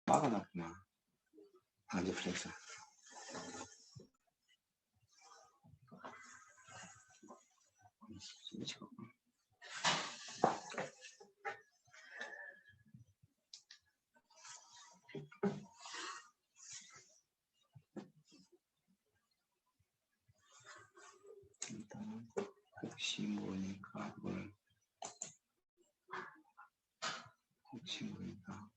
막아놨구나. 이제 플렉스. 일단 혹시 모르니까 그걸 혹시 모르니까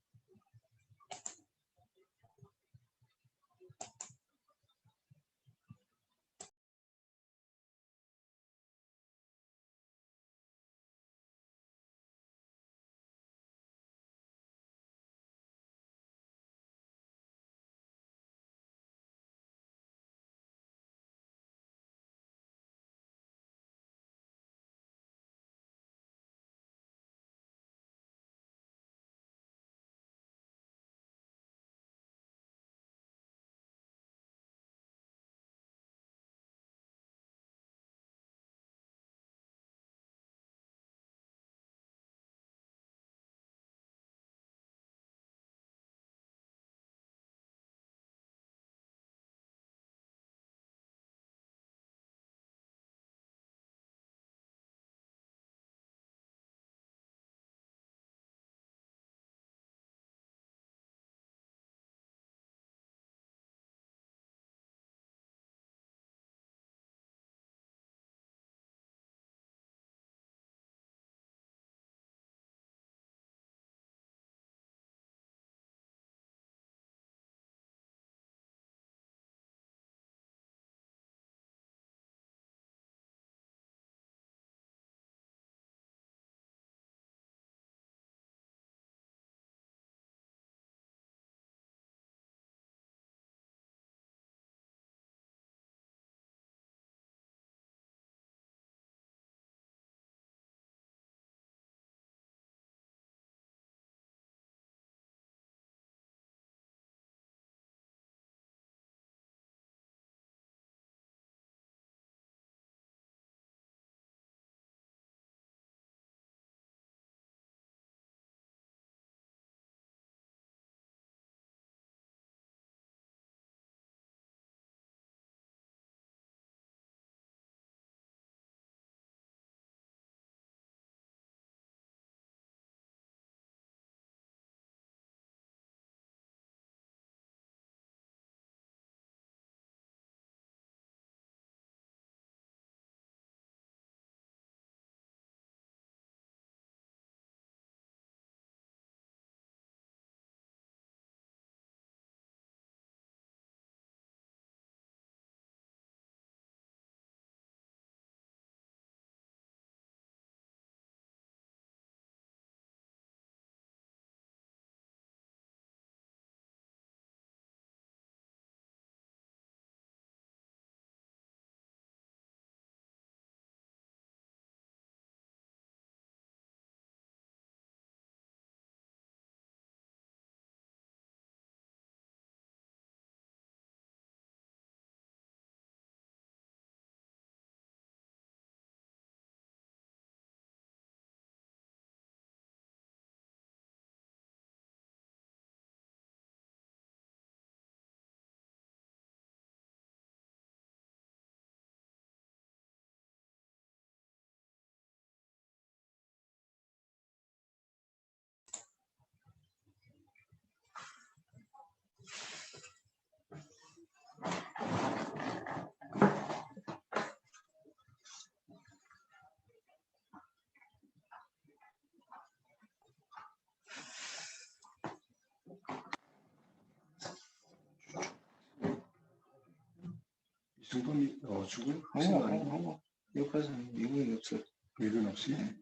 이 정도면 죽을 확신 아니고 여기까지는 미국인 없어. 미군 없이. 네.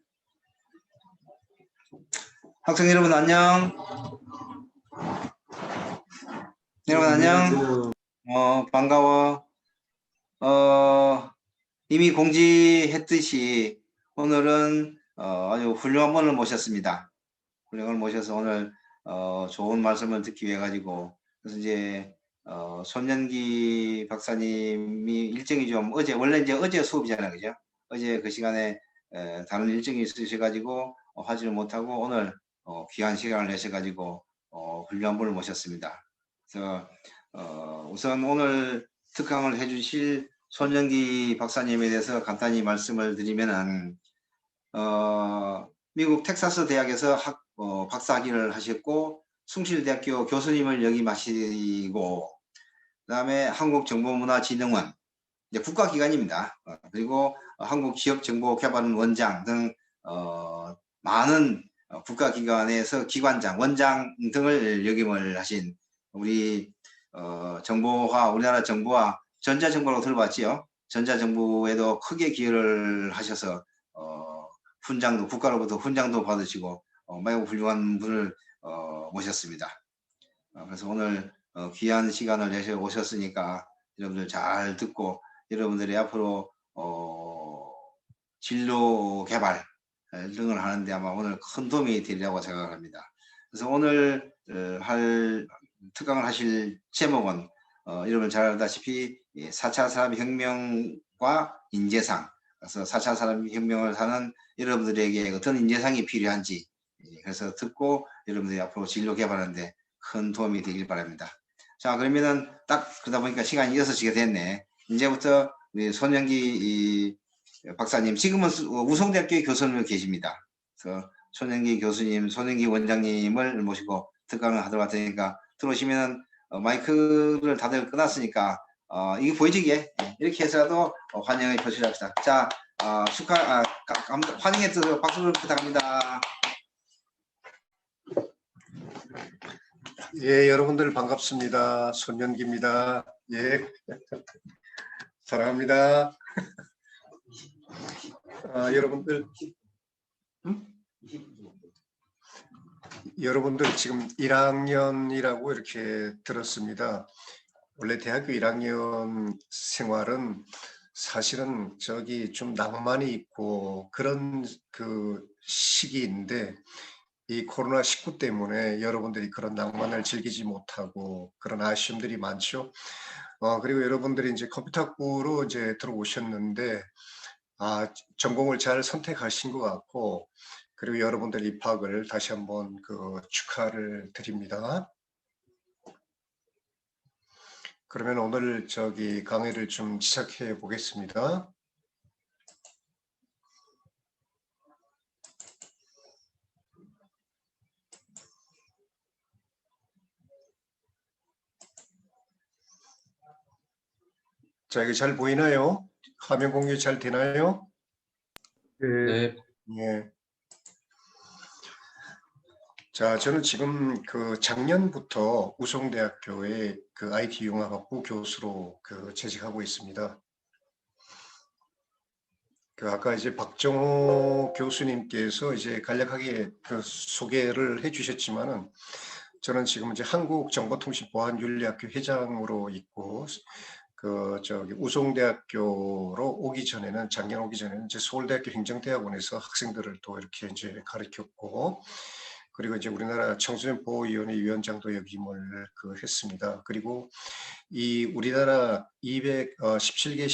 학생 여러분 안녕. 여러분 안녕. 반가워. 이미 공지했듯이 오늘은 아주 훌륭한 분을 모셨습니다. 훌륭한 분을 모셔서 오늘 좋은 말씀을 듣기 위해 가지고 그래서 이제 손연기 박사님이 일정이 좀 원래 이제 어제 수업이잖아요, 그죠? 어제 그 시간에 다른 일정이 있으셔가지고 하지를 못하고 오늘 귀한 시간을 내셔가지고 훌륭한 분을 모셨습니다. 그래서 우선 오늘 특강을 해주실 손영기 박사님에 대해서 간단히 말씀을 드리면은 미국 텍사스 대학에서 박사학위를 하셨고 숭실대학교 교수님을 역임하시고 그다음에 한국정보문화진흥원 이제 국가기관입니다. 그리고 한국지역정보개발원장 등 많은 국가기관에서 기관장, 원장 등을 역임을 하신 우리 정보화, 우리나라 정보화 전자정보라고 들어봤지요. 전자정보에도 크게 기여를 하셔서 훈장도 국가로부터 훈장도 받으시고 매우 훌륭한 분을 모셨습니다. 그래서 오늘 귀한 시간을 내셔 오셨으니까 여러분들 잘 듣고 여러분들이 앞으로 진로 개발 등을 하는데 아마 오늘 큰 도움이 되리라고 생각합니다. 그래서 오늘 특강을 하실 제목은 여러분 잘 알다시피 4차 산업혁명과 인재상, 그래서 4차 산업혁명을 하는 여러분들에게 어떤 인재상이 필요한지 그래서 듣고 여러분들이 앞으로 진로 개발하는데 큰 도움이 되길 바랍니다. 자, 그러면은 딱 그러다 보니까 시간이 6시가 됐네. 이제부터 우리 손영기 박사님, 지금은 우성대학교의 교수님으로 계십니다. 그래서 손영기 교수님, 손영기 원장님을 모시고 특강을 하도록 할 테니까 들어오시면 마이크를 다들 끊었으니까 이게 보이지게 이렇게 해서라도 환영의 표시를 합시다. 자, 환영해 주셔서 박수를 부탁합니다. 예, 여러분들 반갑습니다. 손영기입니다. 예, 사랑합니다. 여러분들 지금 1학년이라고 이렇게 들었습니다. 원래 대학교 1학년 생활은 사실은 저기 좀 낭만이 있고 그런 그 시기인데 이 코로나19 때문에 여러분들이 그런 낭만을 즐기지 못하고 그런 아쉬움들이 많죠. 그리고 여러분들이 이제 컴퓨터 학부로 이제 들어오셨는데 전공을 잘 선택하신 것 같고 그리고 여러분들 입학을 다시 한번 축하를 드립니다. 그러면 오늘 저기 강의를 좀 시작해 보겠습니다. 자, 이게 잘 보이나요? 화면 공유 잘 되나요? 네. 예. 자, 저는 지금 작년부터 우송대학교의 IT 융합학부 교수로 재직하고 있습니다. 아까 이제 박정호 교수님께서 이제 간략하게 소개를 해주셨지만은 저는 지금 이제 한국정보통신보안윤리학교 회장으로 있고 우송대학교로 오기 전에는 작년 오기 전에는 이제 서울대학교 행정대학원에서 학생들을 또 이렇게 이제 가르쳤고 그리고 이제 우리나라 청소년보호위원회 위원장도 역임을 했습니다. 그리고 이 우리나라 217개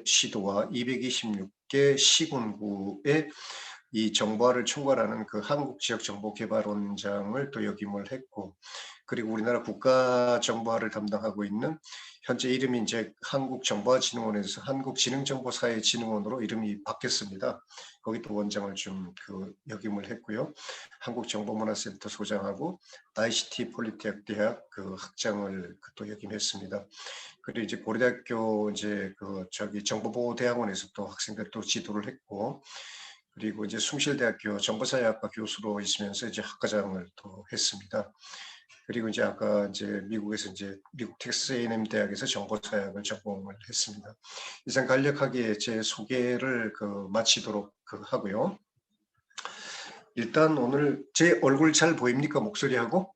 시도와 226개 시군구의 이 정보화를 총괄하는 한국지역정보개발원장을 또 역임을 했고 그리고 우리나라 국가정보화를 담당하고 있는 현재 이름이 이제 한국정보화진흥원에서 한국지능정보사회진흥원으로 이름이 바뀌었습니다. 거기 또 원장을 좀 역임을 했고요. 한국정보문화센터 소장하고 ICT 폴리테크대학 학장을 또 역임했습니다. 그리고 이제 고려대학교 이제 정보보호대학원에서 또 학생들 또 지도를 했고 그리고 이제 숭실대학교 정보사회학과 교수로 있으면서 이제 학과장을 또 했습니다. 그리고 이제 아까 이제 미국에서 이제 미국 텍사스 A&M 대학에서 정보사회학을 전공을 했습니다. 이상 간략하게 제 소개를 마치도록 하고요. 일단 오늘 제 얼굴 잘 보입니까? 목소리하고?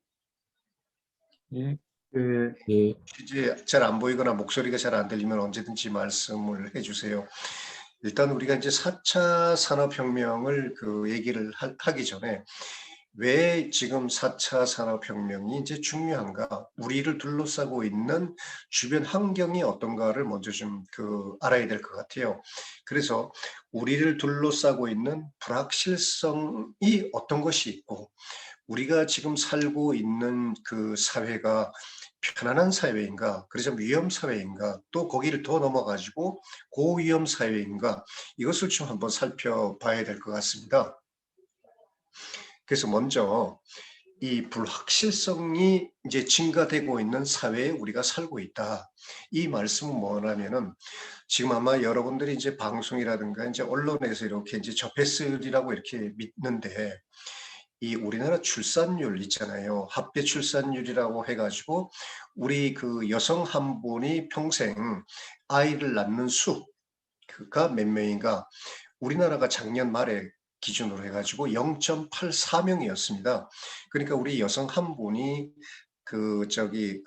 예. 예. 이제 잘 안 보이거나 목소리가 잘 안 들리면 언제든지 말씀을 해주세요. 일단 우리가 이제 4차 산업혁명을 얘기를 하기 전에 왜 지금 4차 산업혁명이 이제 중요한가? 우리를 둘러싸고 있는 주변 환경이 어떤가를 먼저 좀 알아야 될 것 같아요. 그래서 우리를 둘러싸고 있는 불확실성이 어떤 것이 있고 우리가 지금 살고 있는 그 사회가 편안한 사회인가, 그러자면 위험 사회인가, 또 거기를 더 넘어가지고 고위험 사회인가, 이것을 좀 한번 살펴봐야 될 것 같습니다. 그래서 먼저 이 불확실성이 이제 증가되고 있는 사회에 우리가 살고 있다. 이 말씀은 뭐냐면은 지금 아마 여러분들이 이제 방송이라든가 이제 언론에서 이렇게 이제 접했으리라고 이렇게 믿는데, 이 우리나라 출산율 있잖아요. 합계 출산율이라고 해가지고 우리 그 여성 한 분이 평생 아이를 낳는 수가 몇 명인가? 우리나라가 작년 말에 기준으로 해가지고 0.84명이었습니다. 그러니까 우리 여성 한 분이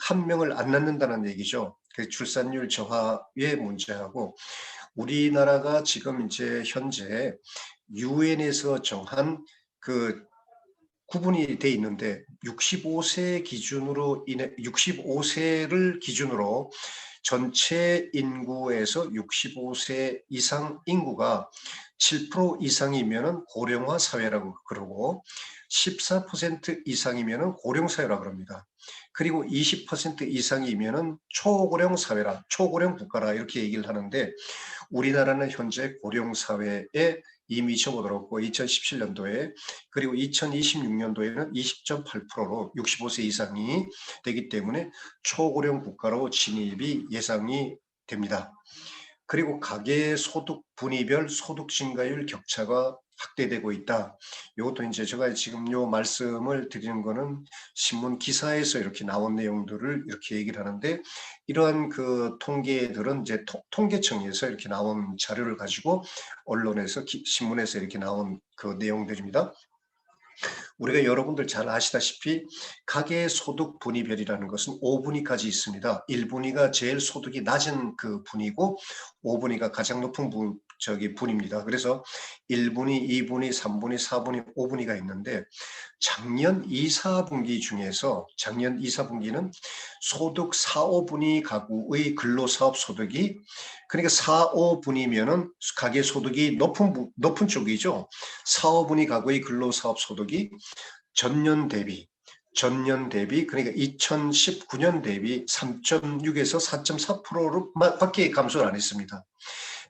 한 명을 안 낳는다는 얘기죠. 그 출산율 저하의 문제하고, 우리나라가 지금 이제 현재 유엔에서 정한 그 구분이 돼 있는데 65세 기준으로 65세를 기준으로 전체 인구에서 65세 이상 인구가 7% 이상이면은 고령화 사회라고 그러고 14% 이상이면은 고령 사회라고 그럽니다. 그리고 20% 이상이면은 초고령 사회라, 초고령 국가라 이렇게 얘기를 하는데, 우리나라는 현재 고령 사회에 이미 접어들었고 2017년도에, 그리고 2026년도에는 20.8%로 65세 이상이 되기 때문에 초고령 국가로 진입이 예상이 됩니다. 그리고 가계 소득 분위별 소득 증가율 격차가 확대되고 있다. 이것도 이제 제가 지금 요 말씀을 드리는 거는 신문 기사에서 이렇게 나온 내용들을 이렇게 얘기를 하는데, 이러한 그 통계들은 이제 통계청에서 이렇게 나온 자료를 가지고 언론에서 신문에서 이렇게 나온 그 내용들입니다. 우리가 여러분들 잘 아시다시피 가계 소득 분위별이라는 것은 5분위까지 있습니다. 1분위가 제일 소득이 낮은 그 분이고 5분위가 가장 높은 분입니다. 그래서 1분위, 2분위, 3분위, 4분위, 5분위가 있는데, 작년 2, 4분기 중에서 작년 2, 4분기는 소득 4, 5분위 가구의 근로사업 소득이, 그러니까 4, 5분위면은 가계 소득이 높은 쪽이죠. 4, 5분위 가구의 근로사업 소득이 전년 대비 그러니까 2019년 대비 3.6에서 4.4%밖에 감소를 안 했습니다.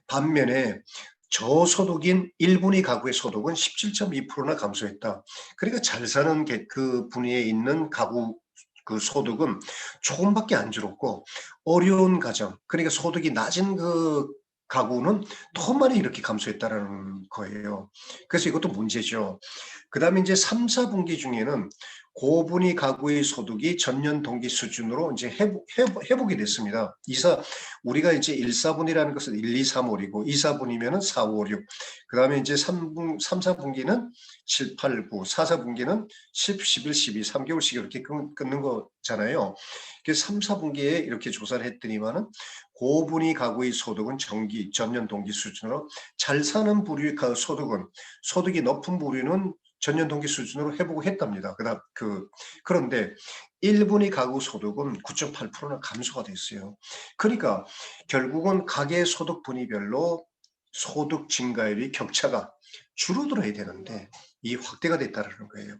반면에 저소득인 1분위 가구의 소득은 17.2%나 감소했다. 그러니까 잘 사는 그 분위에 있는 가구 그 소득은 조금밖에 안 줄었고, 어려운 가정, 그러니까 소득이 낮은 그 가구는 더 많이 이렇게 감소했다는 거예요. 그래서 이것도 문제죠. 그 다음에 이제 3, 4분기 중에는 고분위 가구의 소득이 전년 동기 수준으로 이제 회복이 됐습니다. 우리가 이제 1, 4분이라는 것은 1, 2, 3, 5이고 2, 4분이면은 4, 5, 6. 그 다음에 이제 3, 4분기는 7, 8, 9, 4, 4분기는 10, 11, 12, 3개월씩 이렇게 끊는 거잖아요. 그래서 3, 4분기에 이렇게 조사를 했더니만은 고분위 가구의 소득은 전년 동기 수준으로, 잘 사는 부류의 소득이 높은 부류는 전년 동기 수준으로 회복을 했답니다. 그런데 1분위 가구 소득은 9.8%나 감소가 됐어요. 그러니까 결국은 가계 소득 분위별로 소득 증가율이 격차가 줄어들어야 되는데 이 확대가 됐다는 거예요.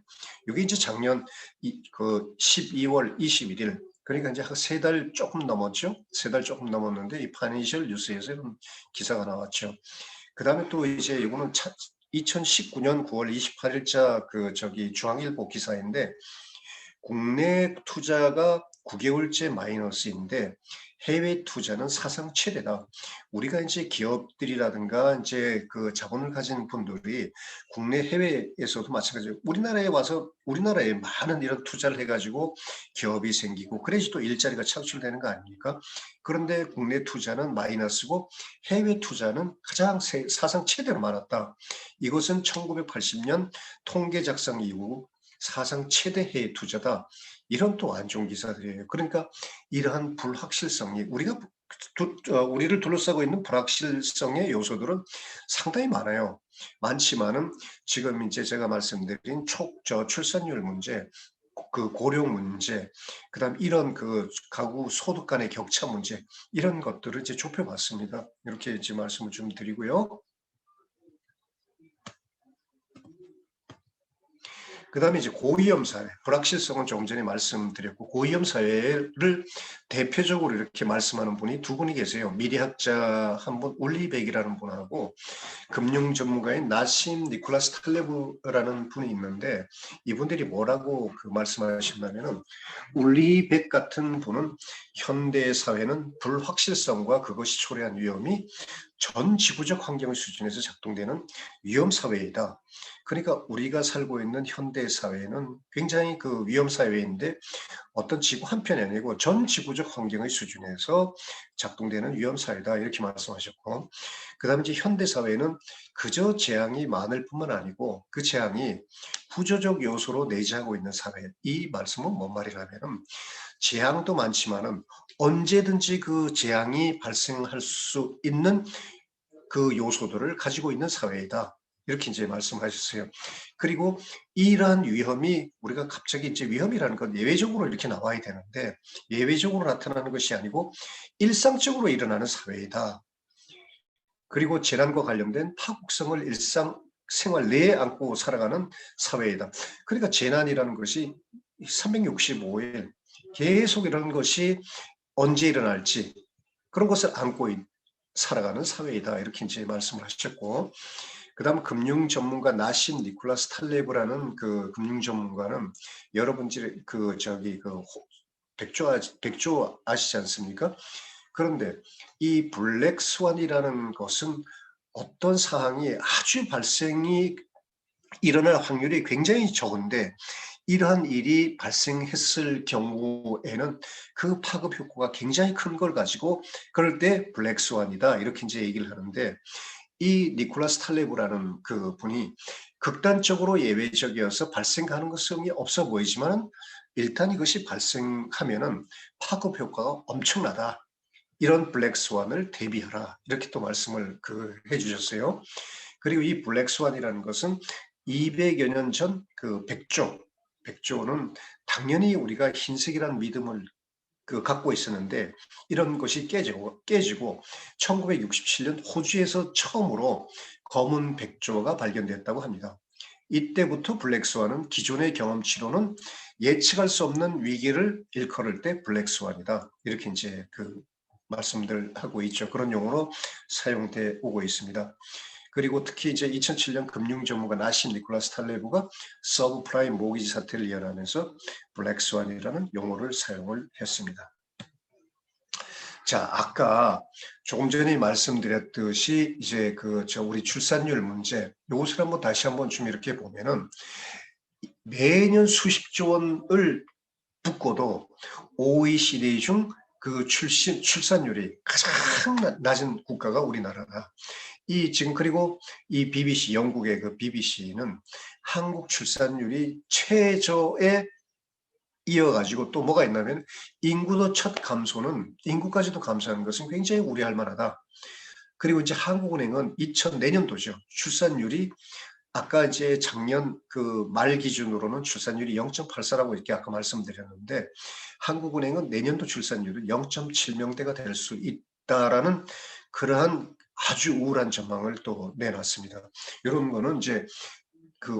이게 이제 작년 12월 21일, 그러니까 이제 한 3달 조금 넘었죠. 3달 조금 넘었는데 이 파이낸셜 뉴스에서 이런 기사가 나왔죠. 그 다음에 또 이제 이거는 2019년 9월 28일자 중앙일보 기사인데, 국내 투자가 9개월째 마이너스인데 해외 투자는 사상 최대다. 우리가 이제 기업들이라든가 이제 그 자본을 가진 분들이 국내 해외에서도 마찬가지로 우리나라에 와서 우리나라에 많은 이런 투자를 해가지고 기업이 생기고 그래야지 또 일자리가 창출되는 거 아닙니까? 그런데 국내 투자는 마이너스고 해외 투자는 가장 사상 최대로 많았다. 이것은 1980년 통계 작성 이후 사상 최대 해외 투자다. 이런 또 안 좋은 기사들이에요. 그러니까 이러한 불확실성이 우리를 둘러싸고 있는 불확실성의 요소들은 상당히 많아요. 많지만은 지금 이제 제가 말씀드린 출산율 문제, 그 고령 문제, 그다음 이런 그 가구 소득 간의 격차 문제, 이런 것들을 이제 좁혀봤습니다. 이렇게 이제 말씀을 좀 드리고요. 그다음에 이제 고위험 사회, 불확실성은 조금 전에 말씀드렸고, 고위험 사회를 대표적으로 이렇게 말씀하는 분이 두 분이 계세요. 미래학자 한 분, 울리백이라는 분하고 금융 전문가인 나심 니콜라스 탈레브라는 분이 있는데, 이분들이 뭐라고 말씀하신다면은, 울리백 같은 분은 현대 사회는 불확실성과 그것이 초래한 위험이 전 지구적 환경의 수준에서 작동되는 위험 사회이다. 그러니까 우리가 살고 있는 현대 사회는 굉장히 위험 사회인데, 어떤 지구 한 편이 아니고 전 지구적 환경의 수준에서 작동되는 위험 사회다, 이렇게 말씀하셨고, 그다음에 이제 현대 사회는 그저 재앙이 많을 뿐만 아니고 그 재앙이 구조적 요소로 내재하고 있는 사회. 이 말씀은 뭔 말이냐면은, 재앙도 많지만은 언제든지 그 재앙이 발생할 수 있는 그 요소들을 가지고 있는 사회이다, 이렇게 이제 말씀하셨어요. 그리고 이러한 위험이, 우리가 갑자기 이제 위험이라는 건 예외적으로 이렇게 나와야 되는데, 예외적으로 나타나는 것이 아니고 일상적으로 일어나는 사회이다. 그리고 재난과 관련된 파국성을 일상 생활 내에 안고 살아가는 사회이다. 그러니까 재난이라는 것이 365일 계속 이런 것이 언제 일어날지, 그런 것을 안고 살아가는 사회이다, 이렇게 이제 말씀을 하셨고, 그다음 금융 전문가 나심 니콜라스 탈레브라는 금융 전문가는, 여러분들이 백조 아시지 않습니까? 그런데 이 블랙 스완이라는 것은 어떤 사항이 아주 발생이 일어날 확률이 굉장히 적은데, 이러한 일이 발생했을 경우에는 그 파급 효과가 굉장히 큰 걸 가지고, 그럴 때 블랙 스완이다, 이렇게 이제 얘기를 하는데, 이 니콜라스 탈레브라는 분이 극단적으로 예외적이어서 발생 가능성이 없어 보이지만, 일단 이것이 발생하면은 파급 효과가 엄청나다, 이런 블랙 스완을 대비하라, 이렇게 또 말씀을 해주셨어요. 그리고 이 블랙 스완이라는 것은 200여 년 전 백조는 당연히 우리가 흰색이라는 믿음을 갖고 있었는데, 이런 것이 깨지고 1967년 호주에서 처음으로 검은 백조가 발견됐다고 합니다. 이때부터 블랙스완은 기존의 경험치로는 예측할 수 없는 위기를 일컬을 때 블랙스완이다, 이렇게 이제 말씀들 하고 있죠. 그런 용어로 사용돼 오고 있습니다. 그리고 특히 이제 2007년 금융 전문가 나심 니콜라스 탈레브가 서브프라임 모기지 사태를 예언하면서 블랙스완이라는 용어를 사용을 했습니다. 자, 아까 조금 전에 말씀드렸듯이 이제 우리 출산율 문제, 이것을 한번 다시 한번 좀 이렇게 보면은, 매년 수십조 원을 붓고도 OECD 중 출산율이 가장 낮은 국가가 우리나라다. 그리고 이 BBC, 영국의 BBC는 한국 출산율이 최저에 이어가지고 또 뭐가 있냐면, 인구까지도 감소하는 것은 굉장히 우려할 만하다. 그리고 이제 한국은행은 2004년도죠. 출산율이 아까 이제 작년 말 기준으로는 출산율이 0.84라고 이렇게 아까 말씀드렸는데, 한국은행은 내년도 출산율은 0.7명대가 될 수 있다라는 그러한 아주 우울한 전망을 또 내놨습니다. 이런 거는 이제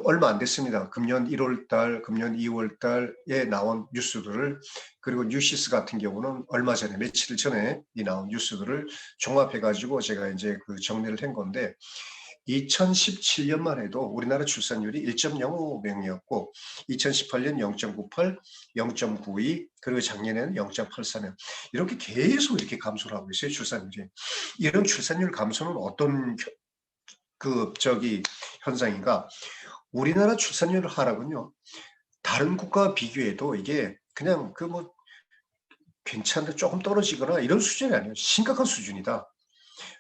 얼마 안 됐습니다. 금년 1월달, 금년 2월달에 나온 뉴스들을, 그리고 뉴시스 같은 경우는 얼마 전에, 며칠 전에 나온 뉴스들을 종합해가지고 제가 이제 정리를 한 건데, 2017년만 해도 우리나라 출산율이 1.05명이었고, 2018년 0.98, 0.92, 그리고 작년에는 0.84명, 이렇게 계속 이렇게 감소를 하고 있어요, 출산율이. 이런 출산율 감소는 어떤 현상인가? 우리나라 출산율 하락은요, 다른 국가와 비교해도 이게 그냥 괜찮은데 조금 떨어지거나 이런 수준이 아니에요. 심각한 수준이다.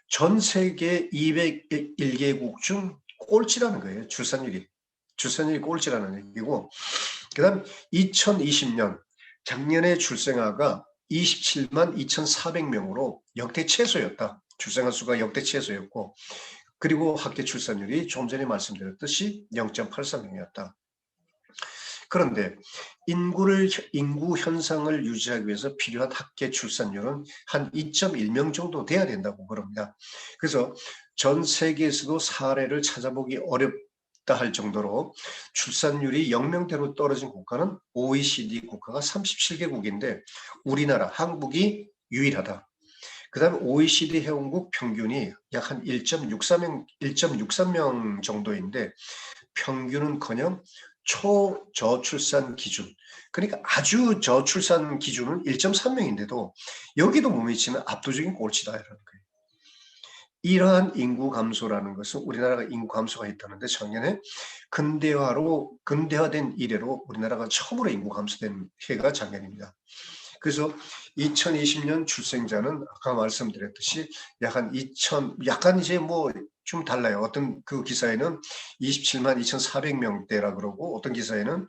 전 세계 201개국 중 꼴찌라는 거예요. 출산율이 꼴찌라는 얘기고, 그다음 2020년 작년에 출생아가 27만 2,400명으로 역대 최소였다. 출생아 수가 역대 최소였고, 그리고 학계 출산율이 조금 전에 말씀드렸듯이 0.83명이었다. 그런데 인구 현상을 유지하기 위해서 필요한 학계 출산율은 한 2.1명 정도 돼야 된다고 그럽니다. 그래서 전 세계에서도 사례를 찾아보기 없다 할 정도로 출산율이 0명대로 떨어진 국가는 OECD 국가가 37개국인데 우리나라 한국이 유일하다. 그 다음에 OECD 회원국 평균이 약 한 1.63명 정도인데 평균은커녕 초저출산 기준, 그러니까 아주 저출산 기준은 1.3명인데도 여기도 못 미치는 압도적인 꼴찌다라는 거예요. 이러한 인구 감소라는 것은 우리나라가 인구 감소가 있다는데 작년에 근대화된 이래로 우리나라가 처음으로 인구 감소된 해가 작년입니다. 그래서 2020년 출생자는 아까 말씀드렸듯이 약간 이제 뭐 좀 달라요. 어떤 그 기사에는 27만 2,400명대라 그러고 어떤 기사에는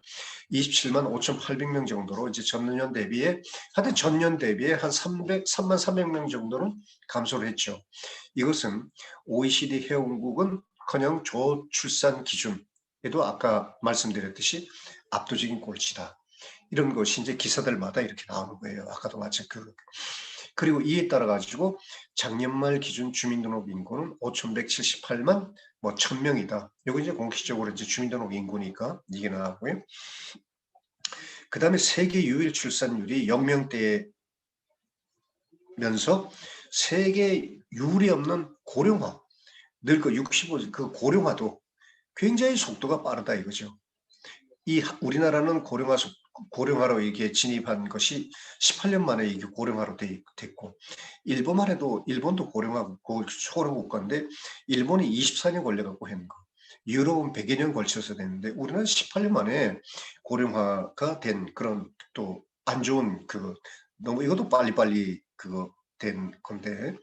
27만 5,800명 정도로 이제 전년 대비해 하여튼 전년 대비해 한 3만 300명 정도는 감소를 했죠. 이것은 OECD 회원국은커녕 저출산 기준에도 아까 말씀드렸듯이 압도적인 꼴찌다. 이런 것이 이제 기사들마다 이렇게 나오는 거예요. 아까도 마찬가지로. 그리고 이에 따라 가지고 작년 말 기준 주민등록 인구는 5,178만 1,000명이다. 이거 이제 공식적으로 이제 주민등록 인구니까 이게 나왔고요. 그 다음에 세계 유일 출산율이 0명대면서 세계 유례 없는 고령화, 늙어 65, 그 고령화도 굉장히 속도가 빠르다 이거죠. 우리나라는 고령화로 이게 진입한 것이 18년 만에 이게 고령화로 됐고, 일본만 해도 일본도 고령화 국가인데 일본이 24년 걸려갖고 했는 거. 유럽은 100여 년 걸쳐서 됐는데 우리는 18년 만에 고령화가 된 그런 또 안 좋은 너무 이것도 빨리빨리 된 건데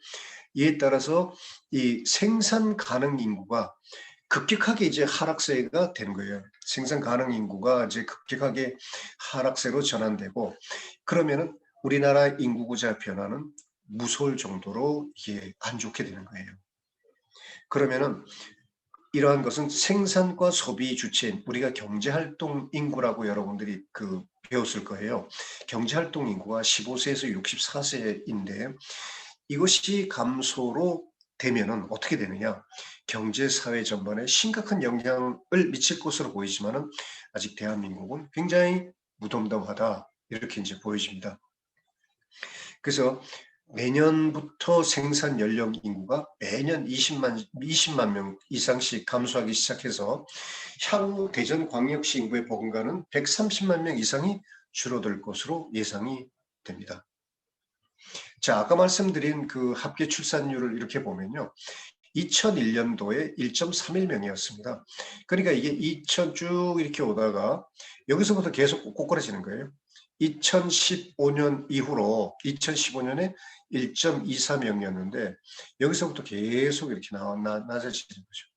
이에 따라서 이 생산 가능 인구가 급격하게 이제 하락세가 되는 거예요. 생산 가능 인구가 이제 급격하게 하락세로 전환되고 그러면은 우리나라 인구 구조의 변화는 무서울 정도로 이게 안 좋게 되는 거예요. 그러면은 이러한 것은 생산과 소비 주체인 우리가 경제활동 인구라고 여러분들이 배웠을 거예요. 경제활동 인구가 15세에서 64세인데 이것이 감소로 되면은 어떻게 되느냐? 경제 사회 전반에 심각한 영향을 미칠 것으로 보이지만은 아직 대한민국은 굉장히 무덤덤하다 이렇게 이제 보여집니다. 그래서 내년부터 생산 연령 인구가 매년 20만 명 이상씩 감소하기 시작해서 향후 대전광역시 인구의 버금가는 130만 명 이상이 줄어들 것으로 예상이 됩니다. 자, 아까 말씀드린 그 합계 출산율을 이렇게 보면요. 2001년도에 1.31명이었습니다. 그러니까 이게 2000 쭉 이렇게 오다가 여기서부터 계속 꼬꾸라지는 거예요. 2015년 이후로 2015년에 1.24명이었는데 여기서부터 계속 이렇게 낮아지는 거죠.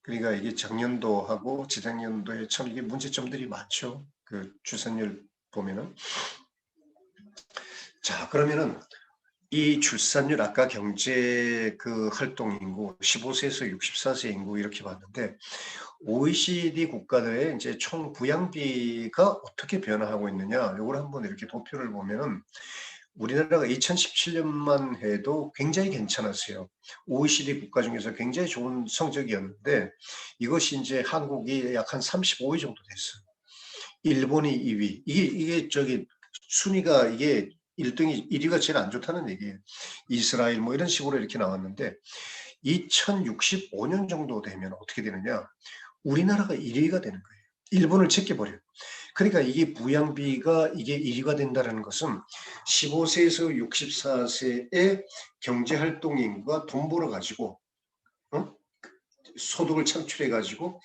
그러니까 이게 작년도하고 재작년도에 참 이게 문제점들이 많죠. 그 출산율 보면은. 자, 그러면은 이 출산율 아까 경제 활동 인구 15세에서 64세 인구 이렇게 봤는데 OECD 국가들의 이제 총 부양비가 어떻게 변화하고 있느냐 이걸 한번 이렇게 도표를 보면은 우리나라가 2017년만 해도 굉장히 괜찮았어요. OECD 국가 중에서 굉장히 좋은 성적이었는데 이것이 이제 한국이 약 한 35위 정도 됐어요. 일본이 2위. 이게 순위가 이게 1위가 제일 안 좋다는 얘기예요. 이스라엘 뭐 이런 식으로 이렇게 나왔는데 2065년 정도 되면 어떻게 되느냐? 우리나라가 1위가 되는 거예요. 일본을 제껴버려요. 그러니까 이게 부양비가 이게 1위가 된다는 것은 15세에서 64세의 경제활동 인구가 돈 벌어가지고 소득을 창출해가지고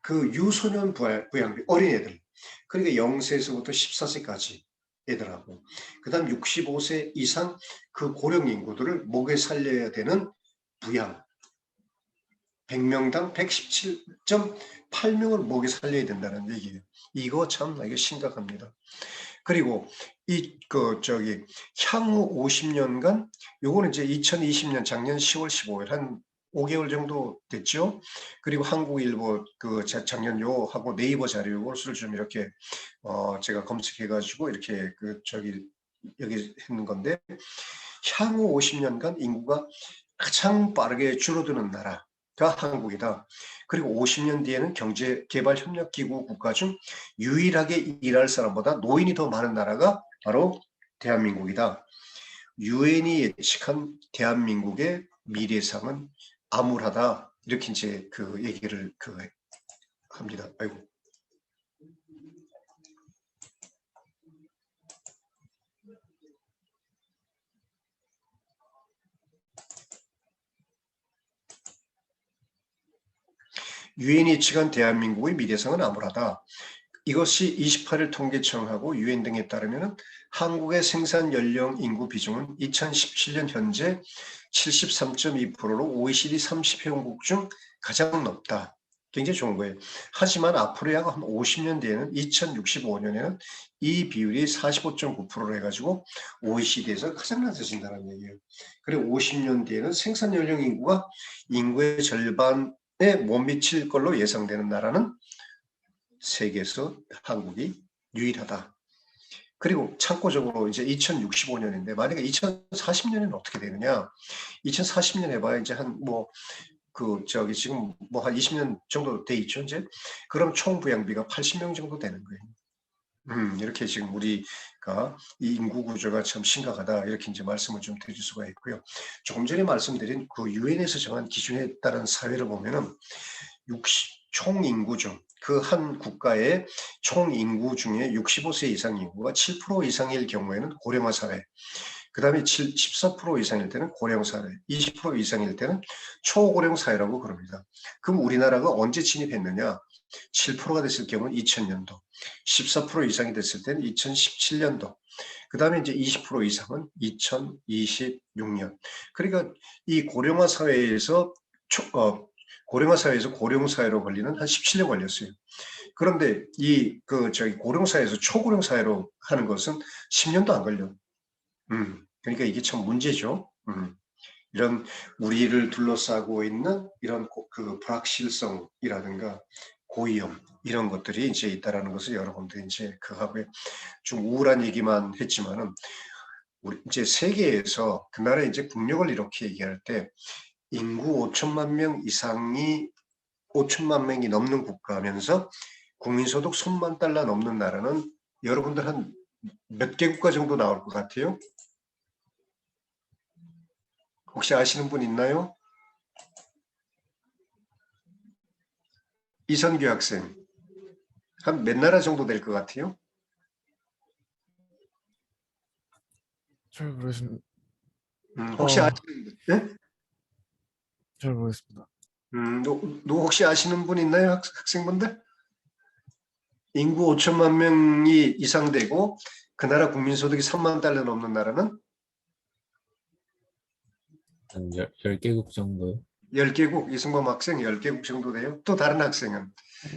그 유소년 부양비 어린애들 그러니까 0세에서부터 14세까지 애들하고 그 다음 65세 이상 그 고령 인구들을 목에 살려야 되는 부양 100명당 117.8명을 목에 살려야 된다는 얘기예요. 이거 참 이게 심각합니다. 그리고 향후 50년간 요거는 이제 2020년 작년 10월 15일 한 5개월 정도 됐죠. 그리고 한국일보 작년 요하고 네이버 자료 요것을 좀 이렇게 제가 검색해 가지고 이렇게 여기 했는 건데 향후 50년간 인구가 가장 빠르게 줄어드는 나라 한국이다. 그리고 50년 뒤에는 경제개발협력기구 국가 중 유일하게 일할 사람보다 노인이 더 많은 나라가 바로 대한민국이다. 유엔이 예측한 대한민국의 미래상은 암울하다. 이렇게 이제 그 얘기를 합니다. 아이고. 유엔이 예측한 대한민국의 미래상은 암울하다. 이것이 28일 통계청하고 유엔 등에 따르면 한국의 생산 연령 인구 비중은 2017년 현재 73.2%로 OECD 30회원국 중 가장 높다. 굉장히 좋은 거예요. 하지만 앞으로 약 한 50년 뒤에는 2065년에는 이 비율이 45.9%로 해가지고 OECD에서 가장 낮아진다는 얘기예요. 그리고 50년 뒤에는 생산 연령 인구가 인구의 절반에 못 미칠 걸로 예상되는 나라는 세계에서 한국이 유일하다. 그리고 참고적으로 이제 2065년인데 만약에 2040년에는 어떻게 되느냐? 2040년 해봐야 이제 지금 한 20년 정도 돼 있죠, 이제. 그럼 총 부양비가 80명 정도 되는 거예요. 이렇게 지금 우리가 이 인구 구조가 참 심각하다 이렇게 이제 말씀을 좀 드릴 수가 있고요. 조금 전에 말씀드린 그 유엔에서 정한 기준에 따른 사회를 보면은 총 인구 중 그 한 국가의 총 인구 중에 65세 이상 인구가 7% 이상일 경우에는 고령화 사회, 그 다음에 14% 이상일 때는 고령 사회, 20% 이상일 때는 초고령 사회라고 그럽니다. 그럼 우리나라가 언제 진입했느냐? 7%가 됐을 경우는 2000년도, 14% 이상이 됐을 때는 2017년도, 그 다음에 이제 20% 이상은 2026년. 그러니까 이 고령화 사회에서 고령화 사회에서 고령 사회로 걸리는 한 17년 걸렸어요. 그런데 고령 사회에서 초고령 사회로 하는 것은 10년도 안 걸려. 그러니까 이게 참 문제죠. 이런 우리를 둘러싸고 있는 이런 그 불확실성이라든가 고위험 이런 것들이 이제 있다라는 것을 여러분들이 이제 그하고 좀 우울한 얘기만 했지만은 우리 이제 세계에서 그 나라의 이제 국력을 이렇게 얘기할 때 인구 5천만 명 이상이 5천만 명이 넘는 국가면서 국민소득 1000만 달러 넘는 나라는 여러분들 한 몇 개 국가 정도 나올 것 같아요? 혹시 아시는 분 있나요? 이선규 학생. 한 몇 나라 정도 될 것 같아요? 잘 모르겠습니다. 혹시 아시는 분? 네? 잘 모르겠습니다. 혹시 아시는 분 있나요? 학생분들? 인구 5천만 명이 이상 되고 그 나라 국민소득이 3만 달러 넘는 나라는? 한 10개국 정도. 10개국, 이승범 학생 10개국 정도 돼요? 또 다른 학생은?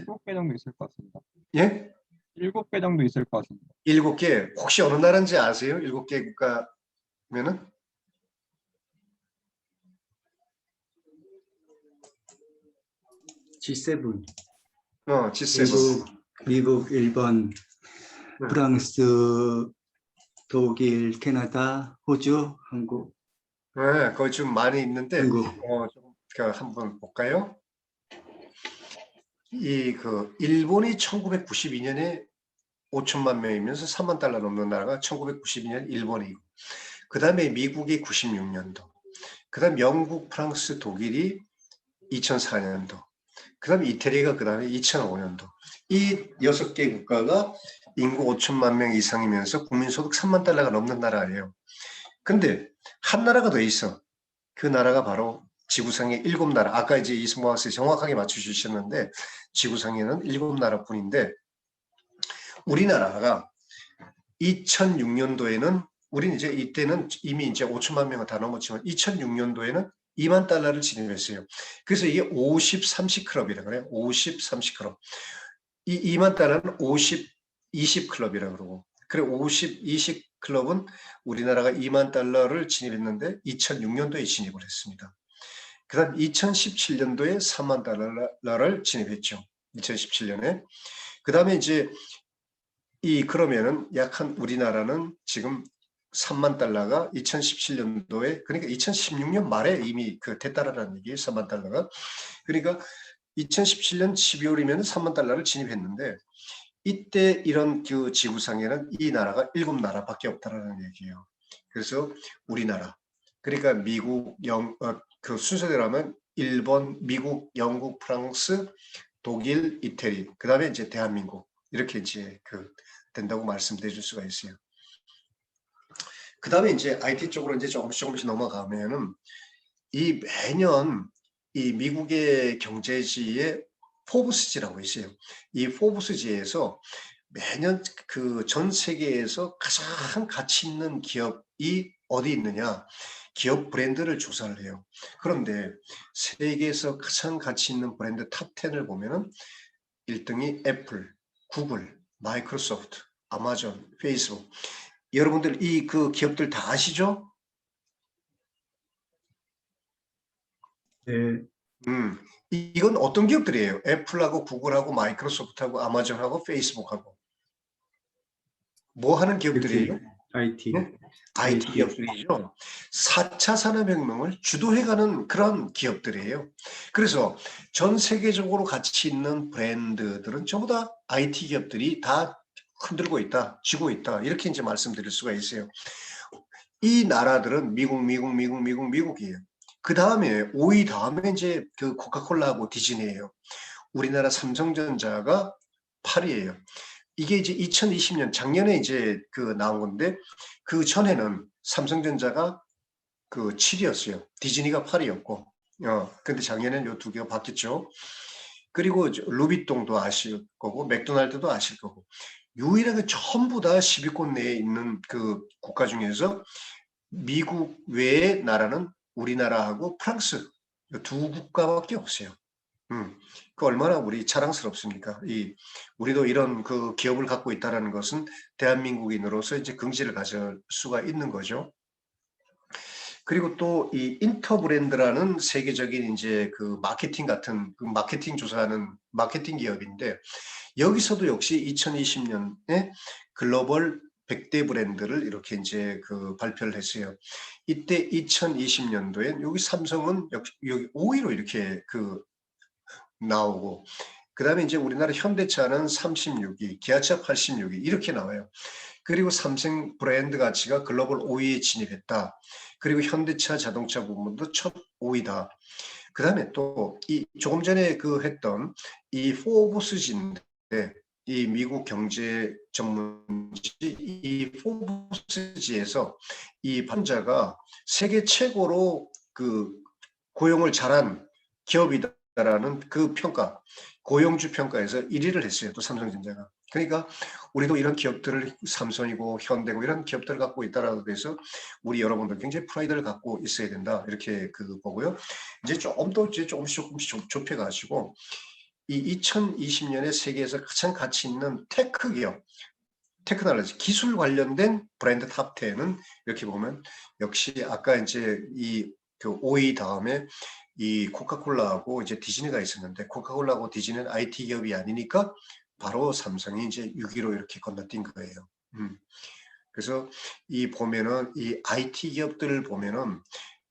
7개 정도 있을 것 같습니다. 예? 7개 정도 있을 것 같습니다. 7개. 혹시 어느 나라인지 아세요? 7개 국가면은? G7, G7. 미국, 일본, 네. 프랑스, 독일, 캐나다, 호주, 한국. 네, 거기 좀 많이 있는데, 한국. 한번 볼까요? 일본이 1992년에 5천만 명이면서 3만 달러 넘는 나라가 1992년 일본이고, 그 다음에 미국이 96년도, 그 다음 영국, 프랑스, 독일이 2004년도, 그 다음에 이태리가 그 다음에 2005년도. 이 6개 국가가 인구 5천만 명 이상이면서 국민소득 3만 달러가 넘는 나라예요. 근데 한 나라가 더 있어. 그 나라가 바로 지구상의 7나라. 아까 이제 이승범 학생이 정확하게 맞춰주셨는데 지구상에는 7나라뿐인데 우리나라가 2006년도에는 우리는 이제 이때는 이미 이제 5천만 명을 다 넘었지만 2006년도에는 2만 달러를 진입했어요. 그래서 이게 50, 30 클럽이라 그래요. 50, 30 클럽. 이 2만 달러는 50, 20 클럽이라 그러고 그래 50, 20 클럽은 우리나라가 2만 달러를 진입했는데 2006년도에 진입을 했습니다. 그 다음 2017년도에 3만 달러를 진입했죠. 2017년에. 그 다음에 이제 그러면은 약 한 우리나라는 지금 3만 달러가 2017년도에 그러니까 2016년 말에 이미 됐다라는 얘기예요. 3만 달러가. 그러니까 2017년 12월이면 3만 달러를 진입했는데 이때 이런 지구상에는 이 나라가 7나라밖에 없다라는 얘기예요. 그래서 우리나라 그러니까 미국, 순서대로 하면 일본, 미국, 영국, 프랑스, 독일, 이태리, 그 다음에 이제 대한민국 이렇게 이제 된다고 말씀드릴 수가 있어요. 그 다음에 이제 IT 쪽으로 이제 조금씩 넘어가면은 이 매년 이 미국의 경제지에 포브스지라고 있어요. 이 포브스지에서 매년 전 세계에서 가장 가치 있는 기업이 어디 있느냐 기업 브랜드를 조사를 해요. 그런데 세계에서 가장 가치 있는 브랜드 탑 10을 보면은 1등이 애플, 구글, 마이크로소프트, 아마존, 페이스북. 여러분들 이 기업들 다 아시죠? 네, 이건 어떤 기업들이에요? 애플하고 구글하고 마이크로소프트하고 아마존하고 페이스북하고 뭐 하는 기업들이에요? IT. 네? IT 기업들이죠. 4차 산업혁명을 주도해가는 그런 기업들이에요. 그래서 전 세계적으로 가치 있는 브랜드들은 전부 다 IT 기업들이 다 흔들고 있다, 쥐고 있다 이렇게 이제 말씀드릴 수가 있어요. 이 나라들은 미국이에요. 그 다음에 5위 다음에 이제 코카콜라하고 디즈니예요. 우리나라 삼성전자가 8위예요. 이게 이제 2020년 작년에 이제 나온 건데 그 전에는 삼성전자가 7위였어요. 디즈니가 8위였고 근데 작년에는 요 두 개가 바뀌었죠. 그리고 루비통도 아실 거고 맥도날드도 아실 거고 유일하게 전부 다 10위권 내에 있는 국가 중에서 미국 외의 나라는 우리나라하고 프랑스 두 국가밖에 없어요. 그 얼마나 우리 자랑스럽습니까? 우리도 이런 기업을 갖고 있다는 것은 대한민국인으로서 이제 긍지를 가질 수가 있는 거죠. 그리고 또 이 인터브랜드라는 세계적인 이제 마케팅 같은 마케팅 조사하는 마케팅 기업인데 여기서도 역시 2020년에 글로벌 100대 브랜드를 이렇게 이제 발표를 했어요. 이때 2020년도에 여기 삼성은 여기 5위로 이렇게 나오고 그 다음에 이제 우리나라 현대차는 36위, 기아차 86위 이렇게 나와요. 그리고 삼성 브랜드 가치가 글로벌 5위에 진입했다. 그리고 현대차 자동차 부문도 첫 5위다. 그 다음에 또 조금 전에 했던 이 포브스지인데 이 미국 경제 전문지 이 포브스지에서 이 판자가 세계 최고로 고용을 잘한 기업이다라는 평가, 고용주 평가에서 1위를 했어요. 또 삼성전자가. 그러니까 우리도 이런 기업들을 삼성이고 현대고 이런 기업들을 갖고 있다라고 해서 우리 여러분들 굉장히 프라이드를 갖고 있어야 된다 이렇게 보고요. 이제 조금씩 좁혀가지고 이 2020년에 세계에서 가장 가치 있는 테크 기업, 테크놀로지, 기술 관련된 브랜드 탑 10은 이렇게 보면 역시 아까 이제 5위 다음에 이 코카콜라하고 이제 디즈니가 있었는데 코카콜라하고 디즈니는 IT 기업이 아니니까 바로 삼성이 이제 6위로 이렇게 건너뛴 거예요. 그래서 보면은 이 IT 기업들을 보면은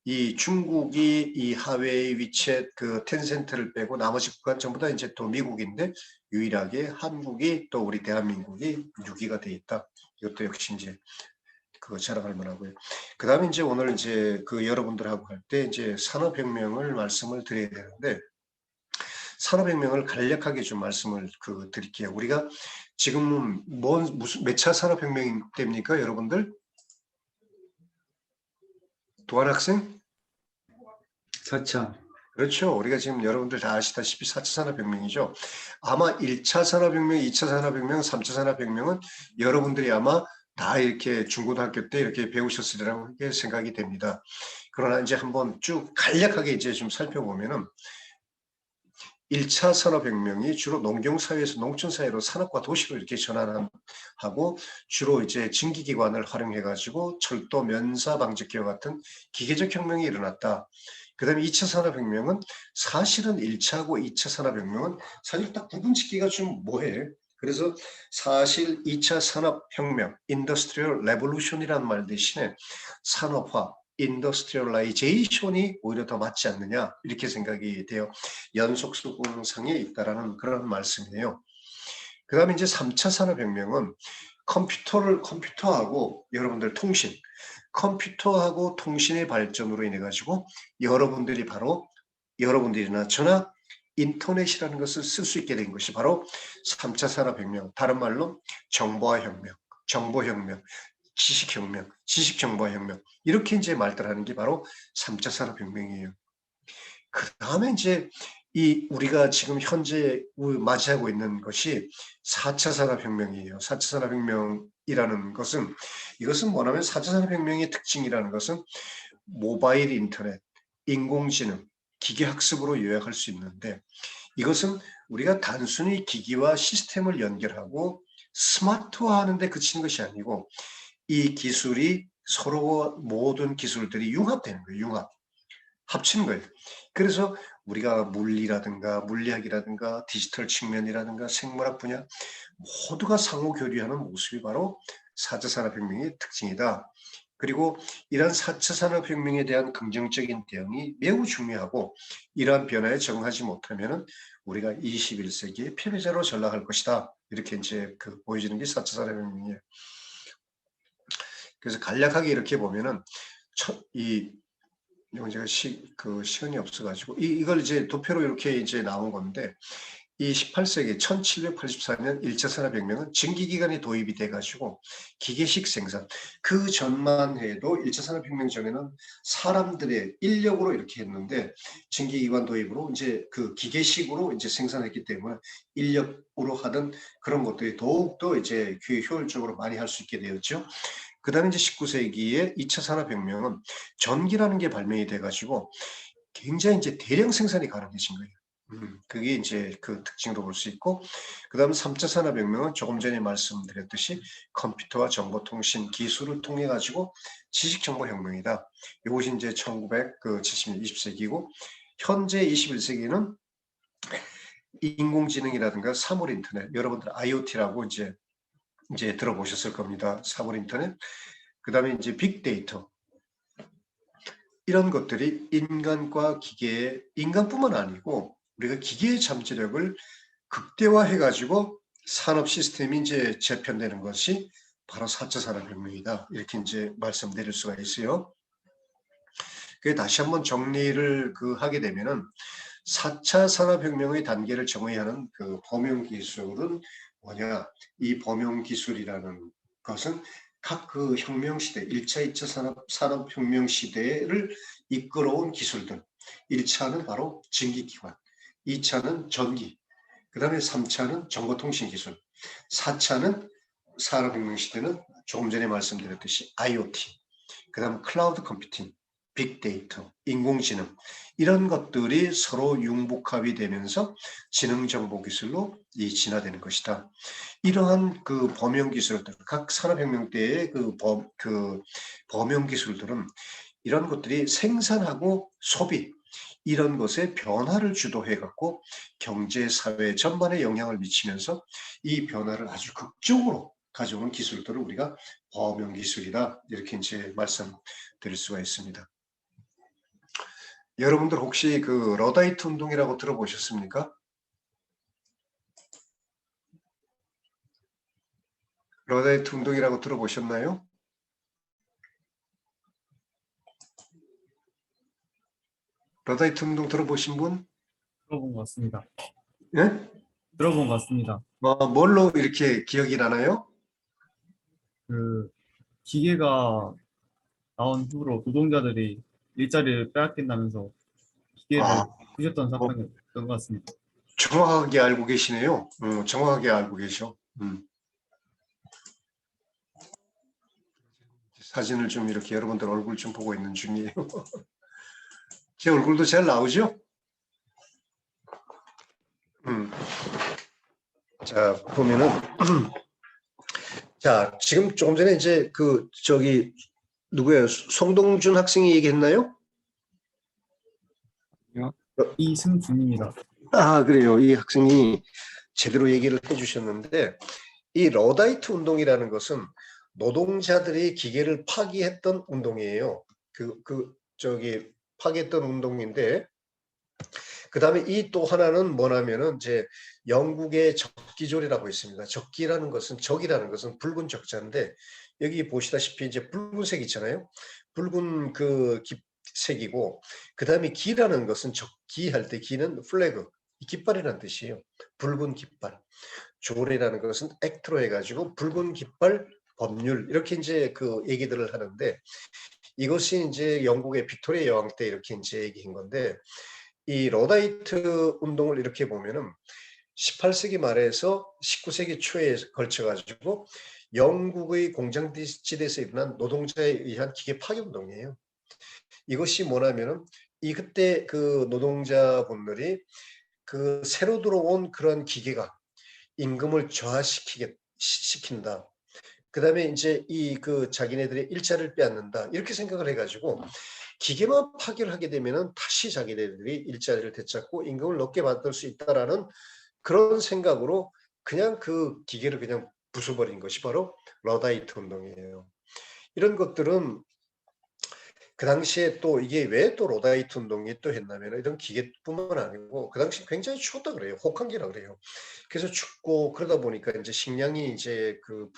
이 중국이 이 하웨이, 위챗, 텐센트를 빼고 나머지 국가는 전부 다 이제 또 미국인데 유일하게 한국이 또 우리 대한민국이 6위가 돼 있다. 이것도 역시 이제 자랑할 만하고요. 그 다음에 이제 오늘 이제 여러분들하고 할 때 이제 산업혁명을 말씀을 드려야 되는데 산업혁명을 간략하게 좀 말씀을 드릴게요. 우리가 지금 몇 차 산업혁명이 됩니까, 여러분들? 도한 학생? 4차. 그렇죠. 우리가 지금 여러분들 다 아시다시피 4차 산업혁명이죠. 아마 1차 산업혁명, 2차 산업혁명, 3차 산업혁명은 여러분들이 아마 다 이렇게 중고등학교 때 이렇게 배우셨으리라고 생각이 됩니다. 그러나 이제 한번 쭉 간략하게 이제 좀 살펴보면은 1차 산업혁명이 주로 농경사회에서 농촌사회로 산업과 도시로 이렇게 전환하고 주로 이제 증기기관을 활용해가지고 철도, 면사, 방직기와 같은 기계적 혁명이 일어났다. 그 다음에 2차 산업혁명은 사실은 1차하고 2차 산업혁명은 사실 딱 구분짓기가 좀 뭐해. 그래서 사실 2차 산업혁명, 인더스트리얼 레볼루션이라는 말 대신에 산업화, 인더스트리얼라이제이션이 오히려 더 맞지 않느냐 이렇게 생각이 돼요. 연속수 공상에 있다라는 그런 말씀이에요. 그 다음에 이제 3차 산업혁명은 컴퓨터하고 여러분들 통신, 컴퓨터하고 통신의 발전으로 인해 가지고 여러분들이나 저나 인터넷이라는 것을 쓸 수 있게 된 것이 바로 3차 산업혁명, 다른 말로 정보화혁명, 정보혁명, 지식혁명, 지식정보화혁명 이렇게 이제 말들하는 게 바로 3차 산업혁명이에요. 그 다음에 이제 우리가 지금 현재 맞이하고 있는 것이 4차 산업혁명이에요. 4차 산업혁명이라는 것은 이것은 뭐냐면 4차 산업혁명의 특징이라는 것은 모바일 인터넷, 인공지능, 기계학습으로 요약할 수 있는데 이것은 우리가 단순히 기기와 시스템을 연결하고 스마트화하는 데 그치는 것이 아니고 이 기술이 서로 모든 기술들이 융합되는 거예요. 융합. 합치는 거예요. 그래서 우리가 물리라든가 물리학이라든가 디지털 측면이라든가 생물학 분야 모두가 상호 교류하는 모습이 바로 4차 산업혁명의 특징이다. 그리고 이러한 4차 산업혁명에 대한 긍정적인 대응이 매우 중요하고 이러한 변화에 적응하지 못하면 우리가 21세기의 패배자로 전락할 것이다. 이렇게 이제 보여지는 게 4차 산업혁명이에요. 그래서 간략하게 이렇게 보면은 이건 제가 시간이 없어가지고 이걸 이제 도표로 이렇게 이제 나온 건데 이 18세기 1784년 1차 산업혁명은 증기기관이 도입이 돼가지고 기계식 생산 그 전만 해도 1차 산업혁명 전에는 사람들의 인력으로 이렇게 했는데 증기기관 도입으로 이제 그 기계식으로 이제 생산했기 때문에 인력으로 하던 그런 것들이 더욱더 이제 효율적으로 많이 할 수 있게 되었죠. 그 다음에 이제 19세기에 2차 산업혁명은 전기라는 게 발명이 돼가지고 굉장히 이제 대량 생산이 가능해진 거예요. 그게 이제 그 특징으로 볼 수 있고, 그 다음 3차 산업혁명은 조금 전에 말씀드렸듯이 컴퓨터와 정보통신 기술을 통해 가지고 지식정보혁명이다. 이것이 이제 1970년 20세기고, 현재 21세기는 인공지능이라든가 사물인터넷, 여러분들 IoT라고 이제 들어보셨을 겁니다. 사물인터넷. 그 다음에 이제 빅데이터. 이런 것들이 인간과 기계의, 인간뿐만 아니고 우리가 기계의 잠재력을 극대화해가지고 산업 시스템이 이제 재편되는 것이 바로 4차 산업혁명이다. 이렇게 이제 말씀드릴 수가 있어요. 그 다시 한번 정리를 하게 되면은 4차 산업혁명의 단계를 정의하는 그 범용기술은 뭐냐? 이 범용기술이라는 것은 각 그 혁명 시대, 1차, 2차 산업혁명 시대를 이끌어온 기술들. 1차는 바로 증기기관, 2차는 전기, 그 다음에 3차는 정보통신기술, 4차는 산업혁명 시대는 조금 전에 말씀드렸듯이 IoT, 그 다음 클라우드 컴퓨팅, 빅데이터, 인공지능 이런 것들이 서로 융복합이 되면서 지능정보기술로 진화되는 것이다. 이러한 그 범용기술들, 각 산업혁명 때의 범용기술들은 이런 것들이 생산하고 소비 이런 것의 변화를 주도해 갖고 경제, 사회 전반에 영향을 미치면서 이 변화를 아주 극적으로 가져오는 기술들을 우리가 범용기술이다. 이렇게 이제 말씀드릴 수가 있습니다. 여러분들 혹시 그 러다이트 운동이라고 들어보셨습니까? 러다이트 운동이라고 들어보셨나요? 러다이트 운동 들어보신 분? 들어본 것 같습니다. 예? 들어본 것 같습니다. 뭘로 이렇게 기억이 나나요? 그 기계가 나온 후로 노동자들이 일자리를 빼앗긴다면서 기계를 부셨던 사건이었던 것 같습니다. 정확하게 알고 계시네요. 정확하게 알고 계셔. 사진을 좀 이렇게 여러분들 얼굴 좀 보고 있는 중이에요. 제 얼굴도 잘 나오죠? 자, 보면은 자, 지금 조금 전에 이제 누구예요? 송동준 학생이 얘기했나요? 이승준입니다. 그래요. 이 학생이 제대로 얘기를 해주셨는데 이 러다이트 운동이라는 것은 노동자들이 기계를 파기했던 운동이에요. 파기했던 운동인데 그 다음에 이 또 하나는 뭐냐면은 이제 영국의 적기조례라고 있습니다. 적기라는 것은 적이라는 것은 붉은 적자인데 여기 보시다시피 이제 붉은색 있잖아요. 붉은 그 색이고 그 다음에 기라는 것은 적기할 때 기는 플래그 깃발이라는 뜻이에요. 붉은 깃발. 조례라는 것은 액트로 해가지고 붉은 깃발 법률 이렇게 이제 그 얘기들을 하는데 이것이 이제 영국의 빅토리아 여왕 때 이렇게 이제 얘기한 건데 이 러다이트 운동을 이렇게 보면은 18세기 말에서 19세기 초에 걸쳐가지고 영국의 공장지대에서 일어난 노동자에 의한 기계 파괴 운동이에요. 이것이 뭐냐면은 이 그때 그 노동자분들이 그 새로 들어온 그런 기계가 임금을 시킨다. 그 다음에 이제 이 그 자기네들의 일자를 빼앗는다. 이렇게 생각을 해가지고 기계만 파괴를 하게 되면은 다시 자기네들이 일자리를 되찾고 임금을 높게 받을 수 있다라는 그런 생각으로 그냥 그 기계를 그냥 부숴버린 것이 바로 러다이트 운동이에요. 이런 것들은 그 당시에 또 이게 왜 또 러다이트 운동이 또 했냐면 이런 기계뿐만 아니고 그 당시 굉장히 추웠다 그래요. 혹한기라 그래요. 그래서 춥고 그러다 보니까 이제 식량이 이제 그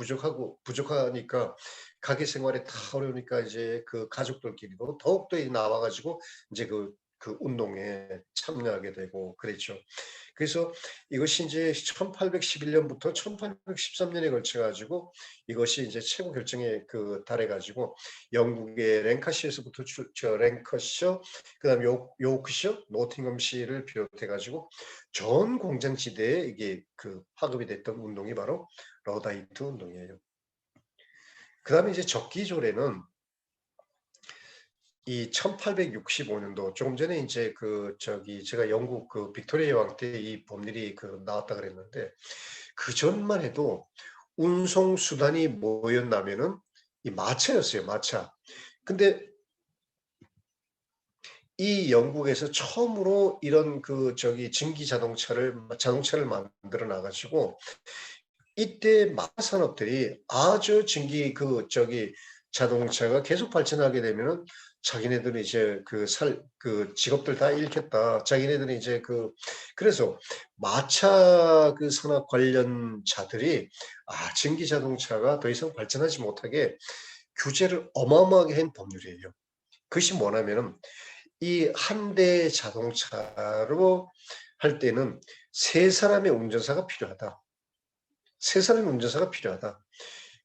부족하니까 가게 생활에 다 어려우니까 이제 그 가족들끼리도 더욱더 나와가지고 이제 그 운동에 참여하게 되고 그랬죠. 그래서 이것이 이제 1811년부터 1813년에 걸쳐 가지고 이것이 이제 최고 결정에 그 달해 가지고 영국의 랭카시에서부터 랭커셔 그다음에 요크셔 노팅엄시를 비롯해 가지고 전 공장지대에 이게 그 파급이 됐던 운동이 바로 러다이트 운동이에요. 그다음에 이제 적기조례는 이 1865년도 조금 전에 이제 제가 영국 그 빅토리아 여왕 때 이 법률이 그 나왔다 그랬는데 그 전만 해도 운송 수단이 뭐였냐면은 이 마차였어요. 마차. 근데 이 영국에서 처음으로 이런 증기 자동차를 만들어 놔가지고 이때 마차 산업들이 아주 자동차가 계속 발전하게 되면은 자기네들이 이제 직업들 다 잃겠다. 자기네들이 이제 그래서 마차 산업 관련자들이 증기 자동차가 더 이상 발전하지 못하게 규제를 어마어마하게 한 법률이에요. 그것이 뭐냐면은 이 한 대 자동차로 할 때는 세 사람의 운전사가 필요하다.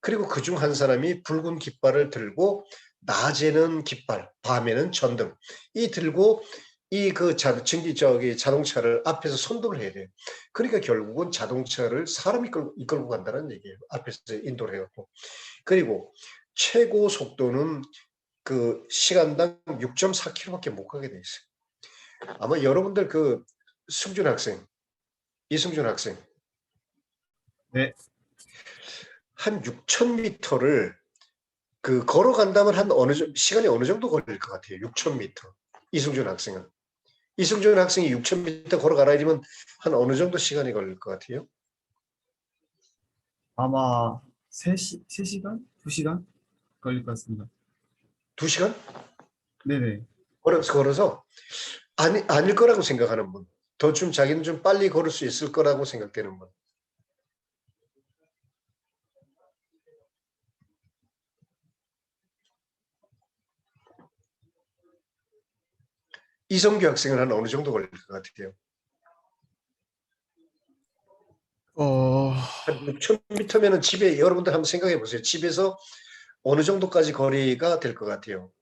그리고 그중 한 사람이 붉은 깃발을 들고 낮에는 깃발, 밤에는 전등 이 들고 자동차를 앞에서 선도를 해야 돼요. 그러니까 결국은 자동차를 사람이 이끌고 간다는 얘기예요. 앞에서 인도를 해갖고. 그리고 최고 속도는 시간당 6.4km밖에 못 가게 돼 있어요. 아마 여러분들 이승준 학생. 네. 한 6,000m를 걸어간다면 시간이 어느 정도 걸릴 것 같아요. 6,000m. 이승준 학생이 6,000m 걸어가라 이러면 한 어느 정도 시간이 걸릴 것 같아요? 아마 3시간? 2시간? 걸릴 것 같습니다. 2시간? 네네. 걸어서 아닐 거라고 생각하는 분. 더 좀 자기는 좀 빨리 걸을 수 있을 거라고 생각되는 분. 이성규 학생은 한 어느 정도 걸릴 것 같아요? 한 6,000m면은 집에 여러분들 한번 생각해 보세요. 집에서 어느 정도까지 거리가 될 것 같아요?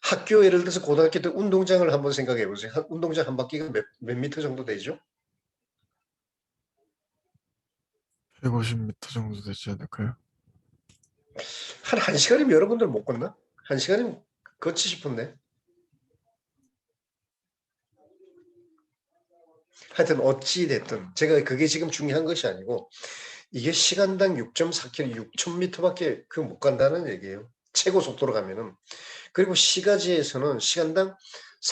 학교 예를 들어서 고등학교 때 운동장을 한번 생각해 보세요. 운동장 한 바퀴가 몇 미터 정도 되죠? 150m 정도 되지 않을까요? 한 1시간이면 여러분들 못 걷나? 1시간이면 걷지 싶은데. 하여튼 어찌 됐든 제가 그게 지금 중요한 것이 아니고 이게 시간당 6.4km, 6,000m밖에 못 간다는 얘기예요. 최고 속도로 가면은. 그리고 시가지에서는 시간당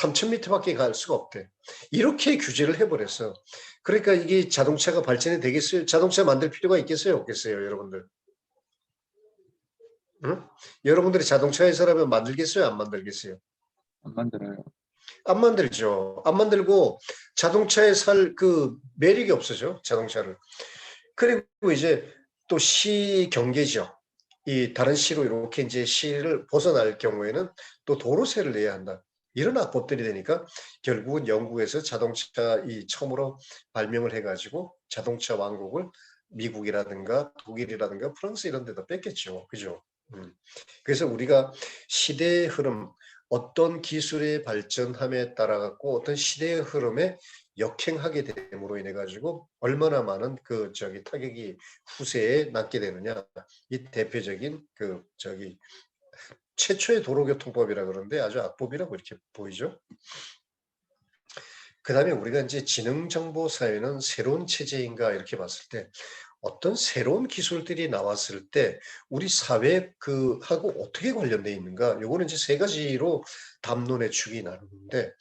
3,000m밖에 갈 수가 없대. 이렇게 규제를 해버렸어. 그러니까 이게 자동차가 발전이 되겠어요? 자동차 만들 필요가 있겠어요? 없겠어요? 여러분들? 응? 여러분들이 자동차 회사라면 만들겠어요? 안 만들겠어요? 안 만들어요. 안 만들죠. 안 만들고 자동차에 살 그 매력이 없어져. 자동차를. 그리고 이제 또 시 경계지역, 이 다른 시로 이렇게 이제 시를 벗어날 경우에는 또 도로세를 내야 한다. 이런 악법들이 되니까 결국은 영국에서 자동차 이 처음으로 발명을 해가지고 자동차 왕국을 미국이라든가 독일이라든가 프랑스 이런 데다 뺏겼죠. 그죠? 그래서 우리가 시대의 흐름, 어떤 기술의 발전함에 따라 갖고 어떤 시대의 흐름에 역행하게 됨으로 인해 가지고 얼마나 많은 그 타격이 후세에 남게 되느냐. 이 대표적인 최초의 도로교통법이라 그러는데 아주 악법이라고 이렇게 보이죠. 그 다음에 우리가 이제 지능정보 사회는 새로운 체제인가 이렇게 봤을 때 어떤 새로운 기술들이 나왔을 때 우리 사회 하고 어떻게 관련되어 있는가? 요거는 이제 세 가지로 담론의 축이 나누는데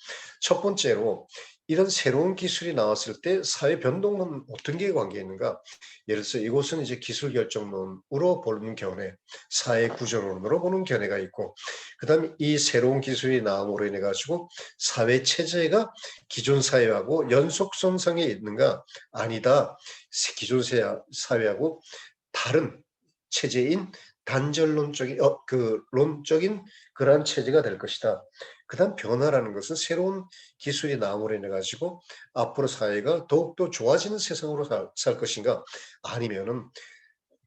첫 번째로 이런 새로운 기술이 나왔을 때 사회 변동은 어떤 게 관계 있는가? 예를 들어서 이것은 이제 기술 결정론으로 보는 견해, 사회 구조론으로 보는 견해가 있고 그다음에 이 새로운 기술이 나옴으로 인해 가지고 사회 체제가 기존 사회하고 연속선상에 있는가? 아니다. 기존 사회하고 다른 체제인 단절론적인 론적인 그러한 체제가 될 것이다. 그다음 변화라는 것은 새로운 기술이 나옴으로 인해 가지고 앞으로 사회가 더욱더 좋아지는 세상으로 살 것인가 아니면은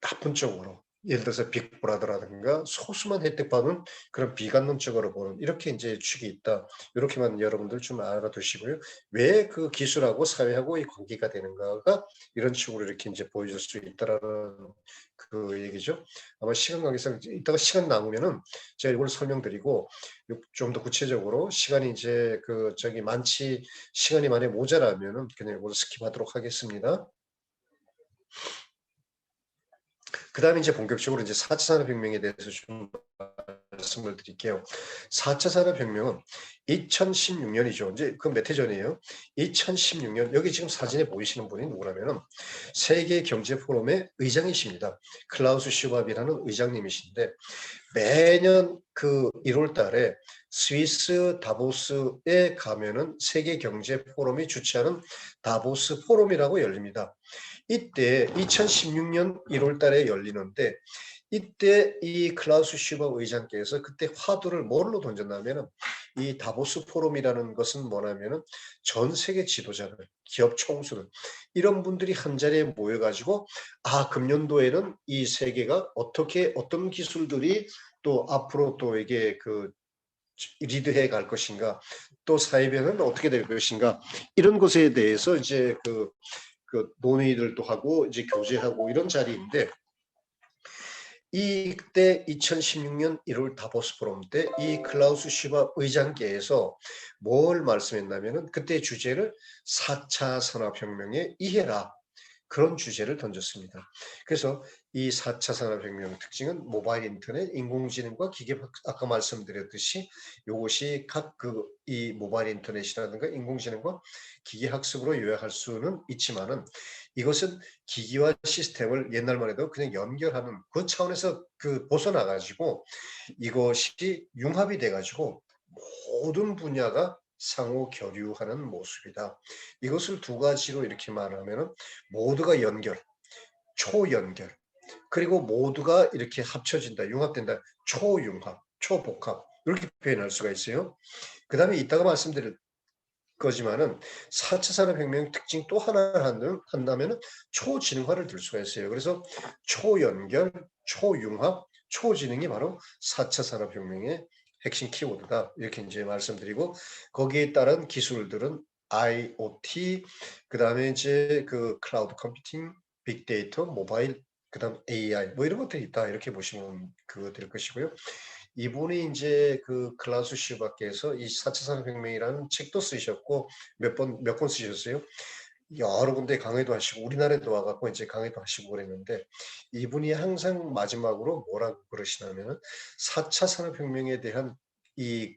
나쁜 쪽으로 예를 들어서 빅브라더라든가 소수만 혜택받는 그런 비관론적으로 보는 이렇게 이제 축이 있다. 이렇게만 여러분들 좀 알아두시고요. 왜 그 기술하고 사회하고 이 관계가 되는가가 이런 식으로 이렇게 이제 보여줄 수 있다라는 그 얘기죠. 아마 시간 관계상 이따가 시간 남으면은 제가 이걸 설명드리고 좀 더 구체적으로 시간이 이제 시간이 많이 모자라면은 그냥 이걸 스킵하도록 하겠습니다. 그 다음에 이제 본격적으로 이제 4차 산업혁명에 대해서 좀 말씀을 드릴게요. 4차 산업혁명은 2016년이죠. 이제 그 몇 해 전이에요. 2016년 여기 지금 사진에 보이시는 분이 누구냐면은 세계경제포럼의 의장이십니다. 클라우스 슈밥이라는 의장님이신데 매년 그 1월 달에 스위스 다보스에 가면은 세계경제포럼이 주최하는 다보스 포럼이라고 열립니다. 이때 2016년 1월 달에 열리는데 이때 이 클라우스 슈밥 의장께서 그때 화두를 뭘로 던졌냐면은 이 다보스 포럼이라는 것은 뭐냐면은 전 세계 지도자들, 기업 총수들 이런 분들이 한 자리에 모여가지고 금년도에는 이 세계가 어떤 기술들이 또 앞으로 또 이게 리드해 갈 것인가 또 사회 변화는 어떻게 될 것인가 이런 것에 대해서 이제 논의들도 하고 이제 교제하고 이런 자리인데 이때 2016년 1월 다보스 포럼 때 이 클라우스 슈밥 의장께서 뭘 말씀했냐면은 그때 주제를 4차 산업혁명의 이해라 그런 주제를 던졌습니다. 그래서 이 4차 산업혁명 특징은 모바일 인터넷, 인공지능과 기계학 아까 말씀드렸듯이 이것이 이 모바일 인터넷이라든가 인공지능과 기계학습으로 요약할 수는 있지만은 이것은 기기와 시스템을 옛날만 해도 그냥 연결하는 그 차원에서 벗어나가지고 이것이 융합이 돼가지고 모든 분야가 상호 교류하는 모습이다. 이것을 두 가지로 이렇게 말하면은 모두가 연결, 초연결, 그리고 모두가 이렇게 합쳐진다, 융합된다, 초융합, 초복합 이렇게 표현할 수가 있어요. 그 다음에 이따가 말씀드릴 거지만은 4차 산업혁명 특징 또 하나 한다면은 초지능화를 들 수가 있어요. 그래서 초연결, 초융합, 초지능이 바로 4차 산업혁명의 핵심 키워드다. 이렇게 이제 말씀드리고 거기에 따른 기술들은 IoT, 그 다음에 이제 클라우드 컴퓨팅, 빅데이터, 모바일, 그 다음 AI 뭐 이런 것들이 있다. 이렇게 보시면 될 것이고요. 이분이 이제 클라우스 슈바께서 이 4차 산업혁명이라는 책도 쓰셨고 몇 권 쓰셨어요. 여러 군데 강의도 하시고 우리나라에도 와갖고 이제 강의도 하시고 그랬는데 이분이 항상 마지막으로 뭐라고 그러시냐면은 4차 산업혁명에 대한 이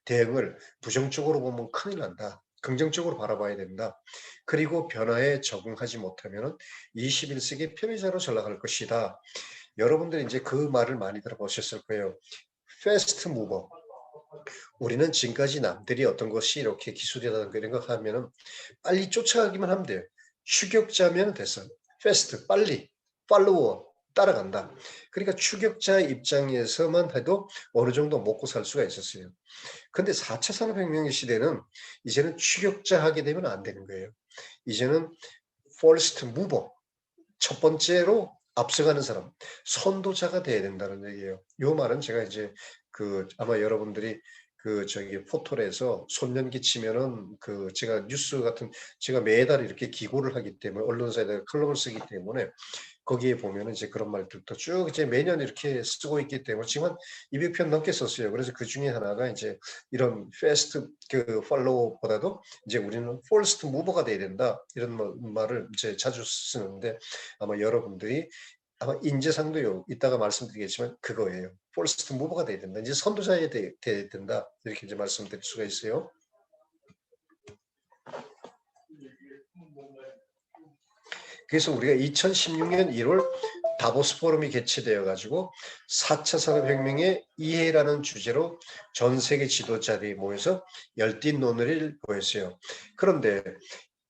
대응을 부정적으로 보면 큰일 난다. 긍정적으로 바라봐야 된다. 그리고 변화에 적응하지 못하면 21세기 패배자로 전락할 것이다. 여러분들이 이제 그 말을 많이 들어보셨을 거예요. 패스트 무버. 우리는 지금까지 남들이 어떤 것이 이렇게 기술이라든가 이런 거 하면은 빨리 쫓아가기만 하면 돼요. 추격자면 됐어. 패스트, 빨리, 팔로워, 따라간다. 그러니까 추격자 입장에서만 해도 어느 정도 먹고 살 수가 있었어요. 근데 4차 산업혁명의 시대는 이제는 추격자 하게 되면 안 되는 거예요. 이제는 first mover, 첫 번째로 앞서가는 사람, 선도자가 돼야 된다는 얘기예요. 이 말은 제가 이제 아마 여러분들이 포털에서 손년기 치면은 제가 뉴스 같은 제가 매달 이렇게 기고를 하기 때문에 언론사에다가 칼럼을 쓰기 때문에 거기에 보면은 이제 그런 말들도 쭉 이제 매년 이렇게 쓰고 있기 때문에 지금 한 200편 넘게 썼어요. 그래서 그 중에 하나가 이제 이런 패스트 팔로우보다도 이제 우리는 퍼스트 무버가 돼야 된다 이런 말을 이제 자주 쓰는데 아마 여러분들이 아마 인재상도요 이따가 말씀드리겠지만 그거예요. 퍼스트 무버가 돼야 된다. 이제 선도자에 돼야 된다 이렇게 이제 말씀드릴 수가 있어요. 그래서 우리가 2016년 1월 다보스 포럼이 개최되어 가지고 4차 산업혁명의 이해라는 주제로 전 세계 지도자들이 모여서 열띤 논의를 보였어요. 그런데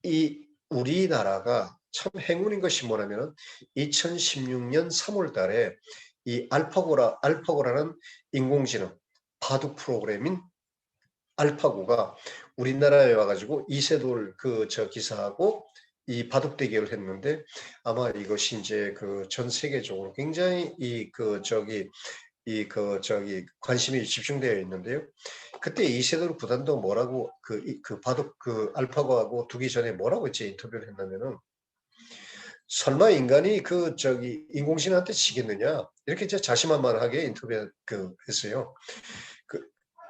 이 우리나라가 참 행운인 것이 뭐냐면 2016년 3월 달에 이 알파고라는 인공지능 바둑 프로그램인 알파고가 우리나라에 와가지고 이세돌 기사하고 이 바둑 대결을 했는데 아마 이것이 이제 전 세계적으로 굉장히 관심이 집중되어 있는데요. 그때 이세돌 구단도 뭐라고 바둑 알파고하고 두기 전에 뭐라고 이제 인터뷰를 했냐면은 설마 인간이 인공지능한테 지겠느냐 이렇게 이제 자신만만하게 했어요.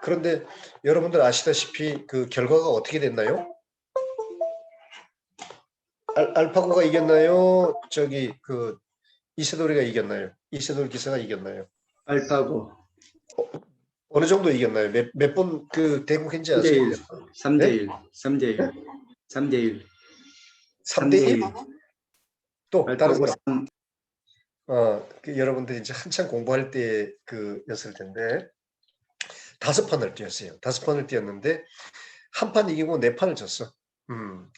그런데 여러분들 아시다시피 그 결과가 어떻게 됐나요? 알파고가 이겼나요? 이세돌이가 이겼나요? 이세돌 기사가 이겼나요? 알파고 어느 정도 이겼나요? 몇 번 대국인지 아세요? 3대1 3대1 3대1 3대1? 또 다른 알파고 사람 여러분들이 이제 한참 공부할 때 였을 텐데 5판을 뛰었어요. 5판을 뛰었는데 한 판 이기고 4판을 졌어.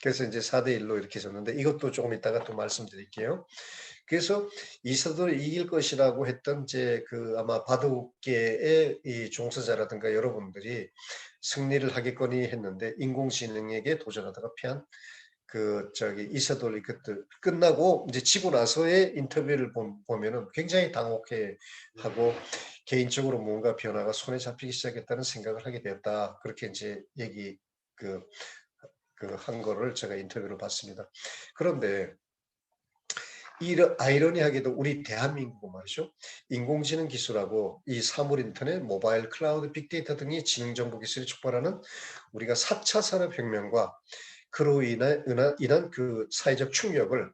그래서 이제 4대1로 이렇게 졌는데 이것도 조금 이따가 또 말씀드릴게요. 그래서 이세돌이 이길 것이라고 했던 아마 바둑계의 이 종사자라든가 여러분들이 승리를 하겠거니 했는데 인공지능에게 도전하다가 패한 이세돌 이것들 끝나고 이제 지고 나서의 인터뷰를 보면은 굉장히 당혹해 하고 개인적으로 뭔가 변화가 손에 잡히기 시작했다는 생각을 하게 되었다. 그렇게 이제 얘기 한 거를 제가 인터뷰를 봤습니다. 그런데 아이러니하게도 우리 대한민국 말이죠. 인공지능 기술하고 이 사물 인터넷, 모바일, 클라우드, 빅데이터 등의 지능정보 기술이 촉발하는 우리가 4차 산업혁명과 그로 인한 사회적 충격을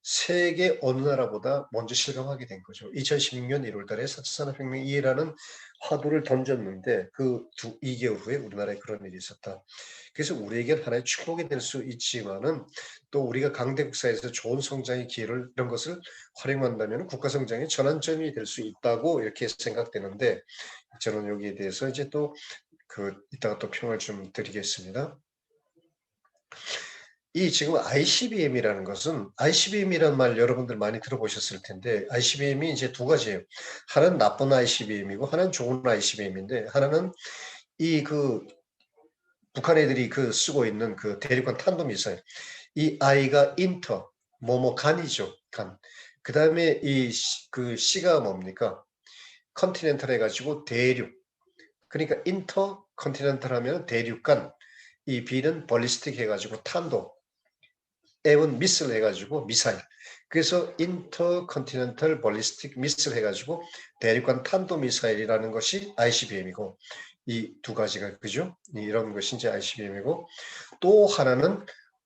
세계 어느 나라보다 먼저 실감하게 된 거죠. 2016년 1월 달에 4차 산업혁명 이해라는 화두를 던졌는데 2개월 후에 우리나라에 그런 일이 있었다. 그래서 우리에게 하나의 축복이 될 수 있지만은 또 우리가 강대국사에서 좋은 성장의 기회를 이런 것을 활용한다면 국가 성장의 전환점이 될 수 있다고 이렇게 생각되는데 저는 여기에 대해서 이제 또 이따가 또 평을 좀 드리겠습니다. 이 지금 ICBM이라는 것은 ICBM이라는 말 여러분들 많이 들어보셨을 텐데 ICBM이 이제 두 가지예요. 하나는 나쁜 ICBM이고 하나는 좋은 ICBM인데 하나는 북한 애들이 쓰고 있는 대륙간 탄도미사일 이 I가 인터 간이죠. 간. 그 다음에 C가 뭡니까? 컨티넨탈 해가지고 대륙. 그러니까 인터 컨티넨탈 하면 대륙간. 이 B는 벌리스틱 해가지고 탄도. M은 미슬 해가지고 미사일. 그래서 인터컨티넨탈 벌리스틱 미슬 해가지고 대륙간 탄도 미사일이라는 것이 ICBM이고 이 두 가지가 그죠? 이런 것이 이제 ICBM이고 또 하나는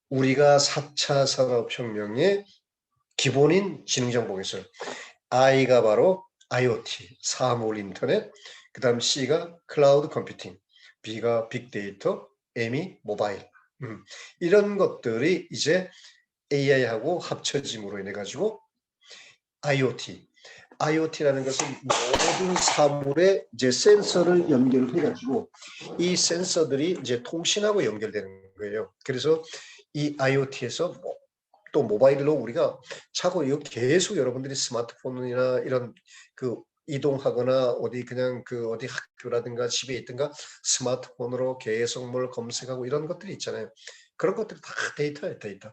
우리가 4차 산업혁명의 기본인 지능정보기술. I가 바로 IoT, 사물 인터넷, 그 다음 C가 클라우드 컴퓨팅. B가 빅데이터, M이 모바일. 이런 것들이 이제 AI하고 합쳐짐으로 인해 가지고 IoT라는 것은 모든 사물에 이제 센서를 연결해 가지고 이 센서들이 이제 통신하고 연결되는 거예요. 그래서 이 IoT에서 또 모바일로 우리가 차고 이거 계속 여러분들이 스마트폰이나 이런 그 이동하거나 어디 그냥 그 어디 학교라든가 집에 있든가 스마트폰으로 계속 뭘 검색하고 이런 것들이 있잖아요. 그런 것들이 다 데이터예요, 데이터.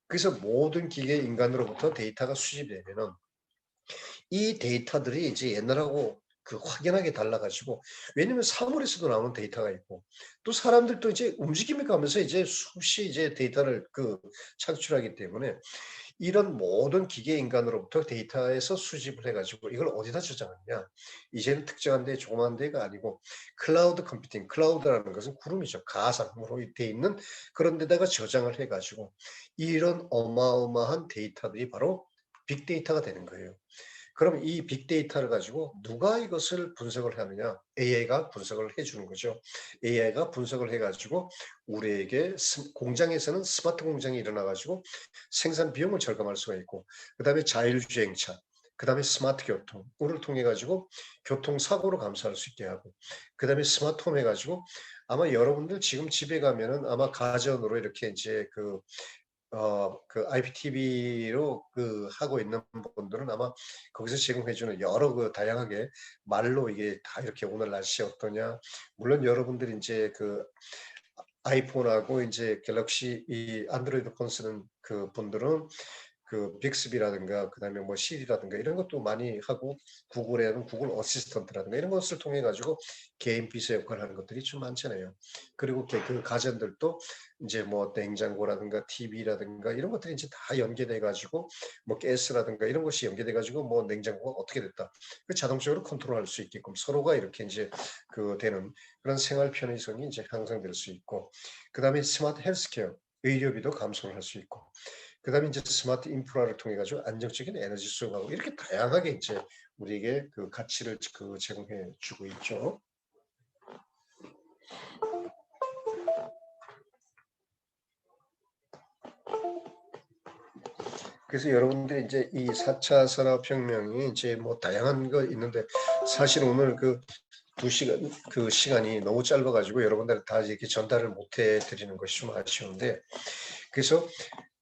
그래서 모든 기계 인간으로부터 데이터가 수집되면은 이 데이터들이 이제 옛날하고 그 확연하게 달라가지고, 왜냐면 사물에서도 나오는 데이터가 있고 또 사람들도 이제 움직임을 가면서 이제 수없이 이제 데이터를 그 창출하기 때문에 이런 모든 기계 인간으로부터 데이터에서 수집을 해가지고 이걸 어디다 저장하느냐, 이제는 특정한 데 조그만 데가 아니고 클라우드 컴퓨팅, 클라우드라는 것은 구름이죠. 가상으로 돼 있는 그런 데다가 저장을 해가지고 이런 어마어마한 데이터들이 바로 빅데이터가 되는 거예요. 그럼 이 빅데이터를 가지고 누가 이것을 분석을 하느냐? AI가 분석을 해주는 거죠. AI가 분석을 해가지고 우리에게 공장에서는 스마트 공장이 일어나가지고 생산 비용을 절감할 수가 있고, 그 다음에 자율주행차, 그 다음에 스마트 교통을 통해 가지고 교통사고를 감소할 수 있게 하고, 그 다음에 스마트홈 해가지고 아마 여러분들 지금 집에 가면은 아마 가전으로 이렇게 이제 그 IPTV로 그 하고 있는 분들은 아마 거기서 제공해주는 여러 그 다양하게 말로 이게 다 이렇게 오늘 날씨 어떠냐. 물론 여러분들이 이제 그 아이폰하고 이제 갤럭시 이 안드로이드 폰 쓰는 그 분들은 그 빅스비라든가 그다음에 뭐 시리라든가 이런 것도 많이 하고, 구글에 하는 구글 어시스턴트라든가 이런 것을 통해 가지고 개인 비서 역할을 하는 것들이 좀 많잖아요. 그리고 그 가전들도 이제 뭐 냉장고라든가 TV라든가 이런 것들이 이제 다 연계돼 가지고 뭐 가스라든가 이런 것이 연계돼 가지고 뭐 냉장고가 어떻게 됐다, 그 자동적으로 컨트롤할 수 있게끔 서로가 이렇게 이제 그 되는 그런 생활 편의성이 이제 향상될 수 있고, 그다음에 스마트 헬스케어, 의료비도 감소를 할 수 있고, 그 다음에 이제 스마트 인프라를 통해 가지고 안정적인 에너지 수급하고 이렇게 다양하게 이제 우리에게 그 가치를 그 제공해 주고 있죠. 그래서 여러분들이 이제 이 4차 산업혁명이 이제 뭐 다양한 거 있는데, 사실 오늘 그 2시간 그 시간이 너무 짧아가지고 여러분들 다 이렇게 전달을 못해 드리는 것이 좀 아쉬운데, 그래서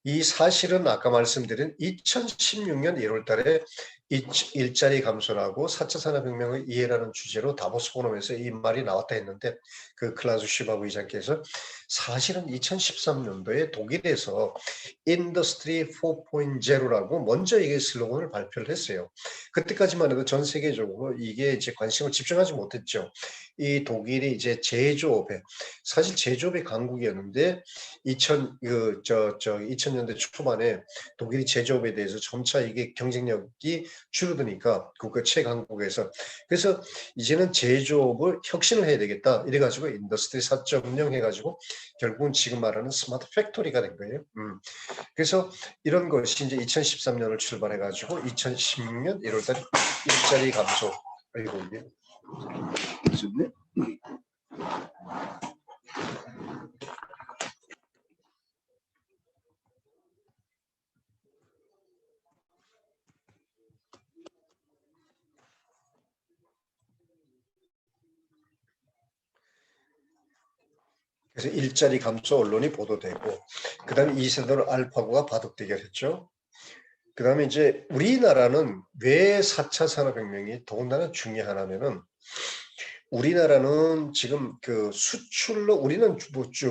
이 사실은 아까 말씀드린 2016년 1월 달에 일자리 감소라고 4차 산업혁명의 이해라는 주제로 다보스 포럼에서 이 말이 나왔다 했는데, 그 클라우스 슈바브 의장께서 사실은 2013년도에 독일에서 인더스트리 4.0라고 먼저 이게 슬로건을 발표를 했어요. 그때까지만 해도 전 세계적으로 이게 이제 관심을 집중하지 못했죠. 이 독일이 이제 제조업에, 사실 제조업의 강국이었는데 2000년대 초반에 독일이 제조업에 대해서 점차 이게 경쟁력이 줄어드니까 국가 최강국에서, 그래서 이제는 제조업을 혁신을 해야 되겠다 이래가지고 인더스트리 4.0 해가지고 결국은 지금 말하는 스마트 팩토리가 된 거예요. 그래서 이런 것이 이제 2013년을 출발해가지고 2016년 1월달 일자리 감소, 아이고 이게 무슨네? 그래서 일자리 감소 언론이 보도되고, 그 다음에 이세돌 알파고가 바둑 대결했죠. 그 다음에 이제 우리나라는 왜 4차 산업혁명이 더군다나 중요하냐면은, 우리나라는 지금 그 수출로 우리는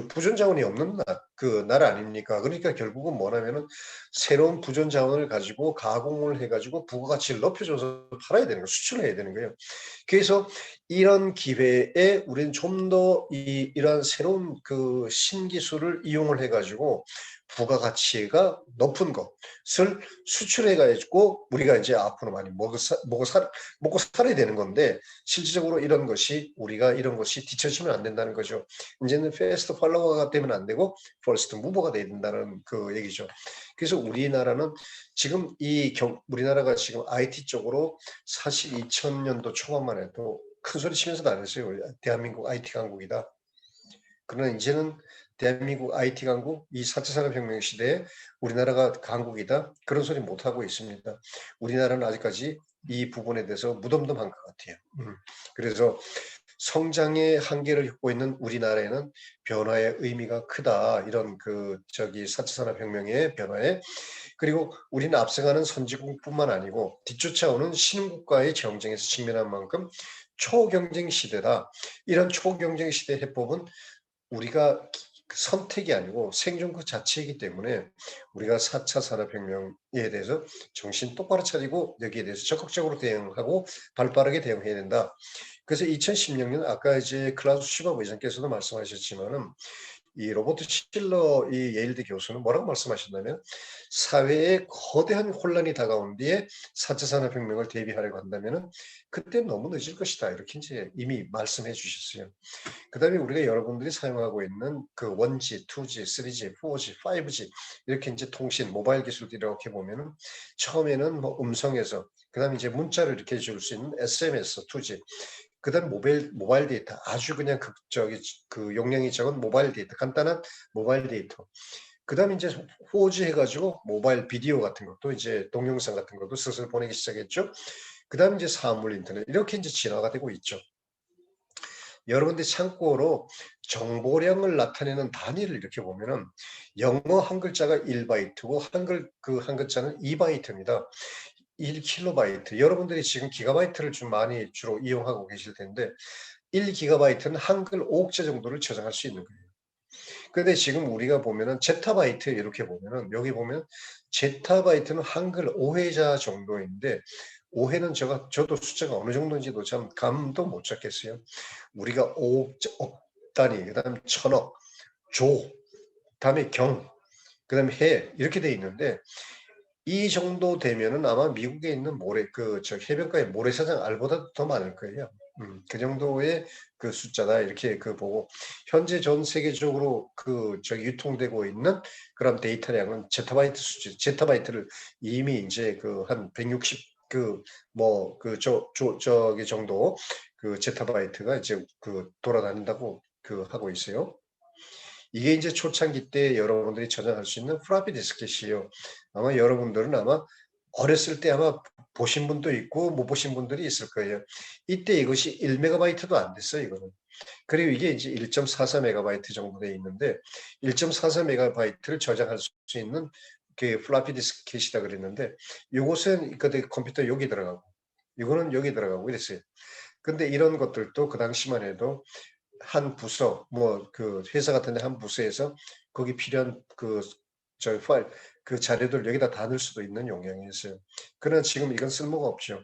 부존 자원이 없는 나라 아닙니까? 그러니까 결국은 뭐냐면은 새로운 부존 자원을 가지고 가공을 해가지고 부가가치를 높여줘서 팔아야 되는 거예요. 수출을 해야 되는 거예요. 그래서 이런 기회에 우리는 좀 더 이러한 새로운 그 신기술을 이용을 해가지고 부가가치가 높은 것을 수출해가지고 우리가 이제 앞으로 많이 먹고 살아야 되는 건데, 실질적으로 이런 것이 우리가 이런 것이 뒤처지면 안 된다는 거죠. 이제는 패스트 팔로워가 되면 안 되고 퍼스트 무버가 돼야 된다는 그 얘기죠. 그래서 우리나라는 지금 우리나라가 지금 IT 쪽으로 사실 2000년도 초반만 해도 큰 소리 치면서도 안 했어요. 대한민국 IT 강국이다. 그러나 이제는 대한민국 IT 강국, 이 4차 산업혁명 시대에 우리나라가 강국이다. 그런 소리 못 하고 있습니다. 우리나라는 아직까지 이 부분에 대해서 무덤덤한 것 같아요. 그래서 성장의 한계를 겪고 있는 우리나라에는 변화의 의미가 크다. 이런 4차 산업혁명의 변화에. 그리고 우리는 앞서가는 선진국뿐만 아니고 뒤쫓아오는 신흥국과의 경쟁에서 직면한 만큼 초경쟁 시대다. 이런 초경쟁 시대 해법은 우리가 선택이 아니고 생존 그 자체이기 때문에 우리가 4차 산업혁명에 대해서 정신 똑바로 차리고 여기에 대해서 적극적으로 대응하고 발빠르게 대응해야 된다. 그래서 2016년 아까 이제 클라우스 슈밥 의장께서도 말씀하셨지만은 이 로버트 실러 이 예일대 교수는 뭐라고 말씀하셨냐면 사회에 거대한 혼란이 다가온 뒤에 4차 산업혁명을 대비하려고 한다면은 그때 너무 늦을 것이다. 이렇게 이제 이미 말씀해 주셨어요. 그 다음에 우리가 여러분들이 사용하고 있는 그 1G, 2G, 3G, 4G, 5G 이렇게 이제 통신, 모바일 기술들이 이렇게 보면은 처음에는 뭐 음성에서 그 다음에 이제 문자를 이렇게 줄 수 있는 SMS, 2G 그 다음 모바일 데이터 아주 그냥 그 용량이 적은 모바일 데이터 간단한 모바일 데이터 그 다음에 이제 4G 해가지고 모바일 비디오 같은 것도 이제 동영상 같은 것도 슬슬 보내기 시작했죠. 그 다음에 이제 사물 인터넷 이렇게 이제 진화가 되고 있죠. 여러분들이 참고로 정보량을 나타내는 단위를 이렇게 보면은 영어 한 글자가 1바이트고 한 글자는 2바이트입니다. 1킬로바이트. 여러분들이 지금 기가바이트를 좀 많이 주로 이용하고 계실 텐데 1기가바이트는 한글 5억자 정도를 저장할 수 있는 거예요. 근데 지금 우리가 보면은 제타바이트 이렇게 보면은 여기 보면 제타바이트는 한글 5회자 정도인데 5회는 저도 숫자가 어느 정도인지도 참 감도 못 잡겠어요. 우리가 5억 단위, 그다음 천억, 조, 그다음에 경, 그다음에 해 이렇게 돼 있는데 이 정도 되면은 아마 미국에 있는 해변가의 모래사장 알보다 더 많을 거예요. 그 정도의 그 숫자다 이렇게 보고 현재 전 세계적으로 유통되고 있는 그런 데이터량은 제타바이트 수준, 제타바이트를 이미 이제 한 160 저기 정도 제타바이트가 이제 돌아다닌다고 하고 있어요. 이게 이제 초창기 때 여러분들이 저장할 수 있는 플라피 디스켓이에요. 아마 여러분들은 어렸을 때 보신 분도 있고 못 보신 분들이 있을 거예요. 이때 이것이 1메가바이트도 안 됐어요, 이거는. 그리고 이게 이제 1.44메가바이트 정도 돼 있는데 1.44메가바이트를 저장할 수 있는 플라피 디스켓이다 그랬는데 이것은 컴퓨터 여기 들어가고 이거는 여기 들어가고 이랬어요. 근데 이런 것들도 그 당시만 해도 한 부서 회사 같은 데 한 부서에서 거기 필요한 파일 자료들 여기다 다 넣을 수도 있는 용량이었어요. 그러나 지금 이건 쓸모가 없죠.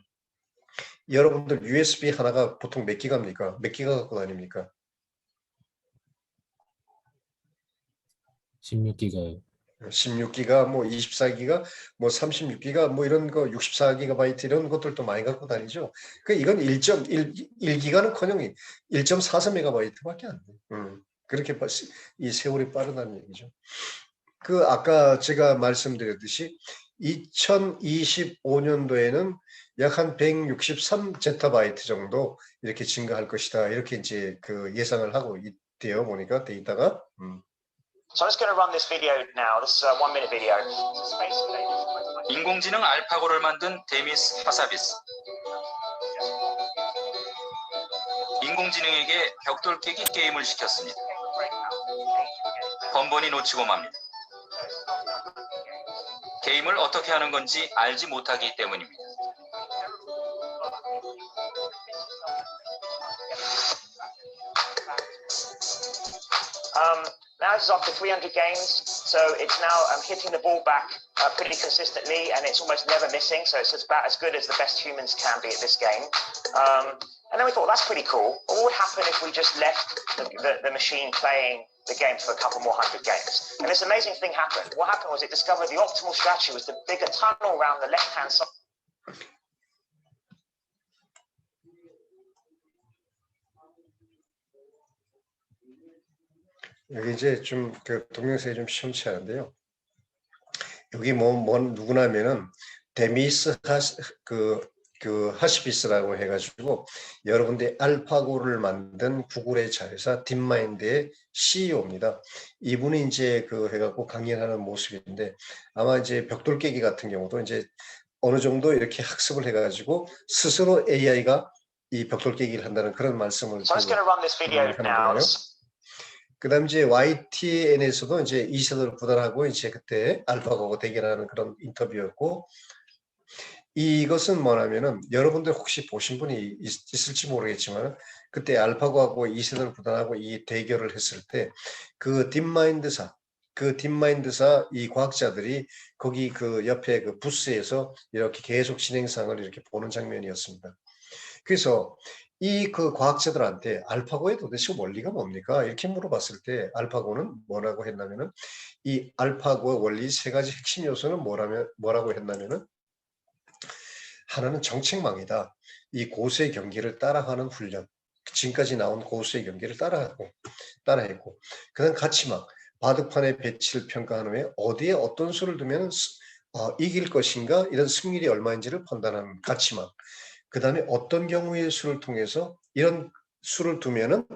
여러분들 USB 하나가 보통 몇 기가입니까? 몇 기가 갖고 다닙니까? 16기가요. 16기가, 24기가, 36기가, 이런 거 64기가바이트 이런 것들도 많이 갖고 다니죠. 이건 1.1기가는커녕 1.44메가바이트밖에 안 돼요. 그렇게 이 세월이 빠르다는 얘기죠. 아까 제가 말씀드렸듯이 2025년도에는 약 한 163제타바이트 정도 이렇게 증가할 것이다. 이렇게 이제 예상을 하고 있대요. 보니까 데이터가. So I'm just going to run this video now. This is a 1-minute video. 인공지능 알파고를 만든 데미스 하사비스. 인공지능에게 벽돌 깨기 게임을 시켰습니다. 번번이 놓치고 맙니다. 게임을 어떻게 하는 건지 알지 못하기 때문입니다. Now this is after 300 games, so it's now hitting the ball back pretty consistently, and it's almost never missing, so it's about as good as the best humans can be at this game. And then we thought, well, that's pretty cool. What would happen if we just left the machine playing the game for a couple more hundred games? And this amazing thing happened. What happened was it discovered the optimal strategy was to dig a tunnel around the left-hand side. 여기 이제 좀 동영상이 좀 시험치 않은데요. 여기 누구냐면은 데미스 그 하시비스라고 해가지고 여러분들이 알파고를 만든 구글의 자회사 딥마인드의 CEO입니다. 이분이 이제 그 해갖고 강연하는 모습인데 아마 이제 벽돌 깨기 같은 경우도 이제 어느 정도 이렇게 학습을 해가지고 스스로 AI가 이 벽돌 깨기를 한다는 그런 말씀을 So I'm just going to run this video 하는 now. 거예요. 그다음 이제 YTN에서도 이제 이세돌 구단하고 이제 그때 알파고하고 대결하는 그런 인터뷰였고 이것은 뭐냐면은 여러분들 혹시 보신 분이 있을지 모르겠지만 그때 알파고하고 이세돌 구단하고 이 대결을 했을 때 그 딥마인드사 이 과학자들이 거기 그 옆에 그 부스에서 이렇게 계속 진행상을 이렇게 보는 장면이었습니다. 그래서 이 그 과학자들한테 알파고의 도대체 원리가 뭡니까? 이렇게 물어봤을 때 알파고는 뭐라고 했냐면은 이 알파고의 원리 세 가지 핵심 요소는 뭐라고 했냐면은 하나는 정책망이다. 이 고수의 경기를 따라가는 훈련. 지금까지 나온 고수의 경기를 따라했고. 그다음 가치망. 바둑판의 배치를 평가한 후에 어디에 어떤 수를 두면 이길 것인가 이런 승률이 얼마인지를 판단하는 가치망. 그 다음에 어떤 경우의 수를 통해서 이런 수를 두면은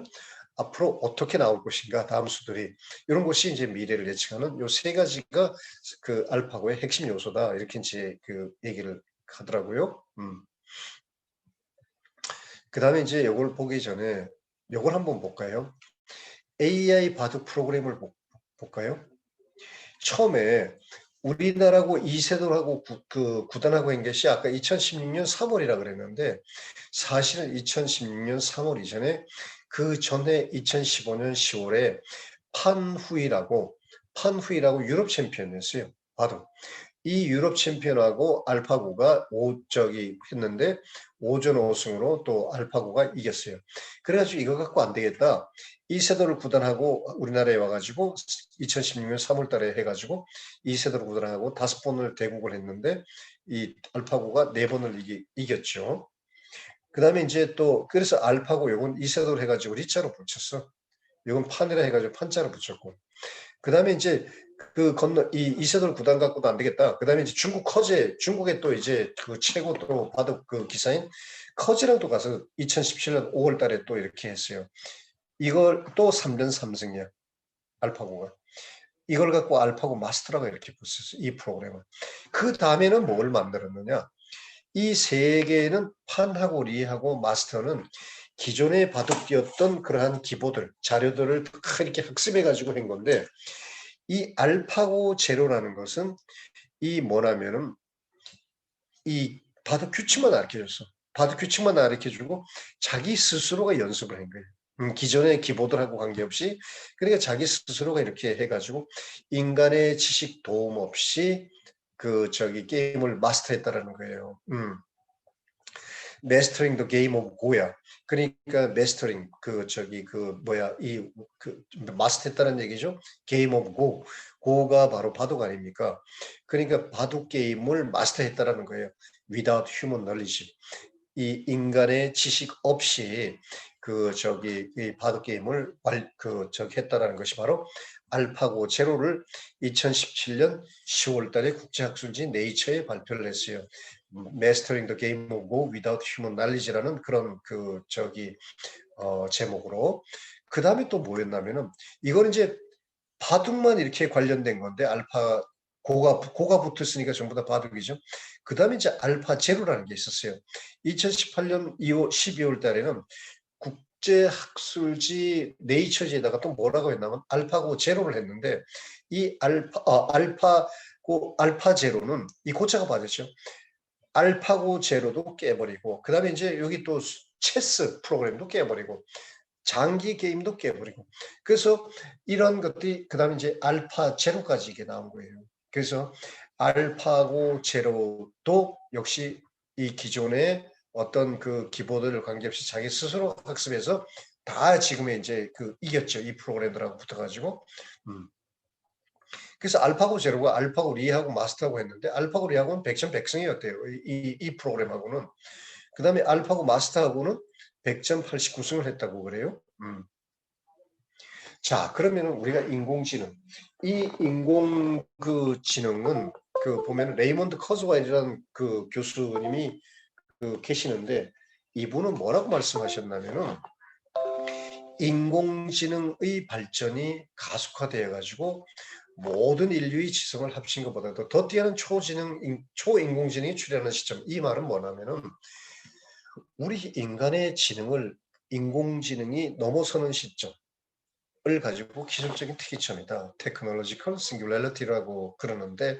앞으로 어떻게 나올 것인가 다음 수들이 이런 것이 이제 미래를 예측하는 요 세 가지가 그 알파고의 핵심 요소다 이렇게 이제 그 얘기를 하더라고요. 그 다음에 이제 요걸 보기 전에 요걸 한번 볼까요? AI 바둑 프로그램을 볼까요? 처음에 우리나라하고 이세돌하고 그 구단하고 한 것이 아까 2016년 3월이라 그랬는데 사실은 2016년 3월 이전에 그 전에 2015년 10월에 판후이라고 유럽 챔피언이었어요. 바둑. 이 유럽 챔피언하고 알파고가 했는데 5전 5승으로 또 알파고가 이겼어요. 그래가지고 이거 갖고 안 되겠다. 이세돌을 구단하고 우리나라에 와가지고 2016년 3월 달에 해가지고 이세돌을 구단하고 5번을 대국을 했는데 이 알파고가 4번을 이겼죠. 그 다음에 이제 또 그래서 알파고 요건 이세돌 해가지고 리자로 붙였어. 요건 판이라 해가지고 판자로 붙였고. 그 다음에 이제 그 이세돌 구단 갖고도 안 되겠다. 그 다음에 이제 중국에 또 이제 그 최고 또 바둑 그 기사인 커제랑 또 가서 2017년 5월 달에 또 이렇게 했어요. 이걸 또 3전 3승이야. 알파고가. 이걸 갖고 알파고 마스터라고 이렇게 붙였어요. 이 프로그램을. 그 다음에는 뭘 만들었느냐. 이 세 개는 판하고 리하고 마스터는 기존에 바둑기였던 그러한 기보들, 자료들을 이렇게 학습해가지고 한 건데 이 알파고 제로라는 것은 이 뭐냐면은 이 바둑 규칙만 가르쳐줬어. 바둑 규칙만 가르쳐주고 자기 스스로가 연습을 한 거예요. 기존의 기보들하고 관계없이 그러니까 자기 스스로가 이렇게 해가지고 인간의 지식 도움 없이 그 게임을 마스터했다라는 거예요. Mastering the game of Go야. 그러니까 mastering 마스터했다는 얘기죠. Game of Go. 고가 바로 바둑 아닙니까? 그러니까 바둑 게임을 마스터했다라는 거예요. Without human knowledge. 이 인간의 지식 없이 이 바둑 게임을 했다라는 것이 바로 알파고 제로를 2017년 10월 달에 국제학술지 네이처에 발표를 했어요. Mastering the Game of Go Without Human Knowledge라는 그런 제목으로. 그 다음에 또 뭐였냐면은 이거는 이제 바둑만 이렇게 관련된 건데 고가 붙었으니까 전부 다 바둑이죠. 그 다음에 이제 알파 제로라는 게 있었어요. 2018년 12월 달에는 국제학술지 네이처지에다가 또 뭐라고 했냐면 알파고 제로를 했는데 이 알파 제로는 이 고차가 빠졌죠. 알파고 제로도 깨버리고 그 다음에 이제 여기 또 체스 프로그램도 깨버리고 장기 게임도 깨버리고 그래서 이런 것들이 그 다음에 이제 알파 제로까지 이게 나온 거예요. 그래서 알파고 제로도 역시 이 기존의 어떤 그 기보들을 관계없이 자기 스스로 학습해서 다 지금의 이제 이겼죠. 이 프로그램들하고 붙어가지고. 그래서 알파고 제로가 알파고 리하고 마스터하고 했는데 알파고 리하고는 100점 100승이었대요. 이 프로그램하고는. 그 다음에 알파고 마스터하고는 100점 89승을 했다고 그래요. 자, 그러면은 우리가 인공지능, 이 지능은 보면 레이먼드 커즈와이라는 교수님이 계시는데 이분은 뭐라고 말씀하셨냐면은 인공지능의 발전이 가속화되어 가지고 모든 인류의 지성을 합친 것보다도 더 뛰어난 초인공지능이 출현하는 시점. 이 말은 뭐냐면은 우리 인간의 지능을 인공지능이 넘어서는 시점을 가지고 기술적인 특이점이다. 테크놀로지컬 싱귤레리티라고 그러는데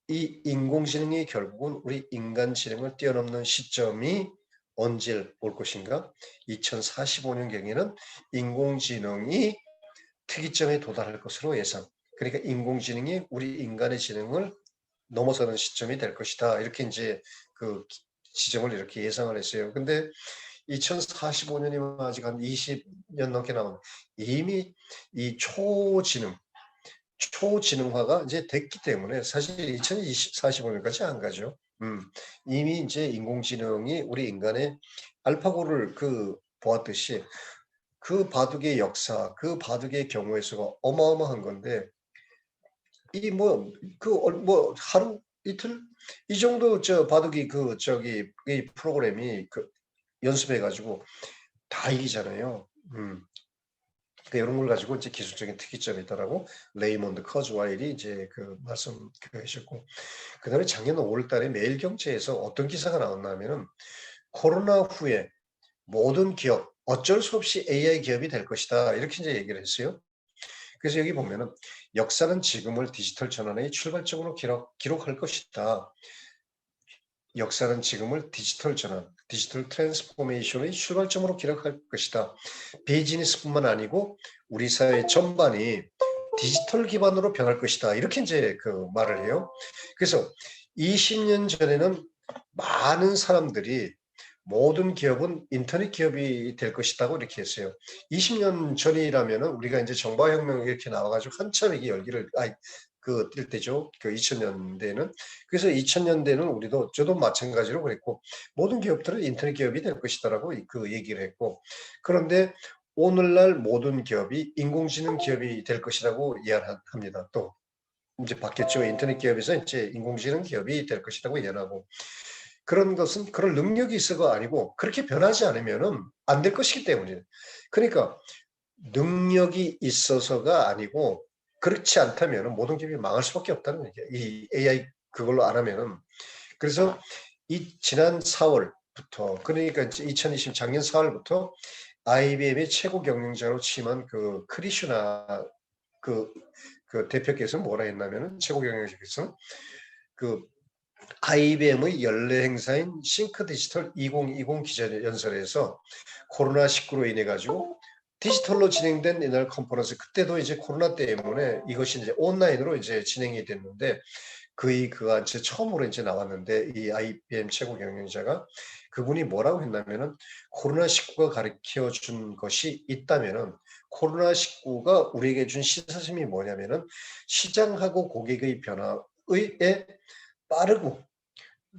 이 인공지능이 결국은 우리 인간 지능을 뛰어넘는 시점이 언제 올 것인가? 2045년경에는 인공지능이 특이점에 도달할 것으로 예상. 그러니까 인공지능이 우리 인간의 지능을 넘어서는 시점이 될 것이다. 이렇게 이제 그 지점을 이렇게 예상을 했어요. 근데 2045년이면 아직 한 20년 넘게 남은 이미 이 초지능화가 이제 됐기 때문에 사실 2045년까지 안 가죠. 이미 이제 인공지능이 우리 인간의 알파고를 보았듯이 그 바둑의 역사, 그 바둑의 경우의 수가 어마어마한 건데 이 하루 이틀 이 정도 바둑이 이 프로그램이 연습해 가지고 다 이기잖아요. 그러니까 이런 걸 가지고 이제 기술적인 특이점이 있다라고 레이몬드 커즈와일이 이제 말씀하셨고, 그다음에 작년 5월달에 매일경제에서 어떤 기사가 나왔냐면은 코로나 후에 모든 기업 어쩔 수 없이 AI 기업이 될 것이다 이렇게 이제 얘기를 했어요. 그래서 여기 보면은 역사는 지금을 디지털 전환의 출발점으로 기록할 것이다. 역사는 지금을 디지털 전환, 디지털 트랜스포메이션의 출발점으로 기록할 것이다. 비즈니스뿐만 아니고 우리 사회 전반이 디지털 기반으로 변할 것이다. 이렇게 이제 말을 해요. 그래서 20년 전에는 많은 사람들이 모든 기업은 인터넷 기업이 될 것이라고 이렇게 했어요. 20년 전이라면은 우리가 이제 정보혁명 이렇게 나와가지고 한참 이게 열기를 뛸 때죠. 2000년대는. 그래서 2000년대는 저도 마찬가지로 그랬고 모든 기업들은 인터넷 기업이 될 것이다라고 얘기를 했고, 그런데 오늘날 모든 기업이 인공지능 기업이 될 것이라고 예언합니다. 또 이제 바뀌었죠. 인터넷 기업에서 이제 인공지능 기업이 될 것이라고 예언하고, 그런 것은 그럴 능력이 있어가 아니고 그렇게 변하지 않으면은 안 될 것이기 때문이에요. 그러니까 능력이 있어서가 아니고 그렇지 않다면은 모든 기업이 망할 수밖에 없다는 얘기예요. 이 AI 그걸로 안 하면은. 그래서 지난 4월부터, 그러니까 2020 작년 4월부터 IBM의 최고 경영자로 취임한 크리슈나 대표께서 뭐라 했냐면은, 최고 경영자께서 IBM의 연례 행사인 싱크 디지털 2020 기자연설에서 코로나19로 인해 가지고 디지털로 진행된 이날 컨퍼런스, 그때도 이제 코로나 때문에 이것이 이제 온라인으로 이제 진행이 됐는데 그가 이제 처음으로 이제 나왔는데, 이 IBM 최고 경영자가 그분이 뭐라고 했냐면은, 코로나19가 가르쳐 준 것이 있다면은 코로나19가 우리에게 준 시사점이 뭐냐면은 시장하고 고객의 변화에 빠르고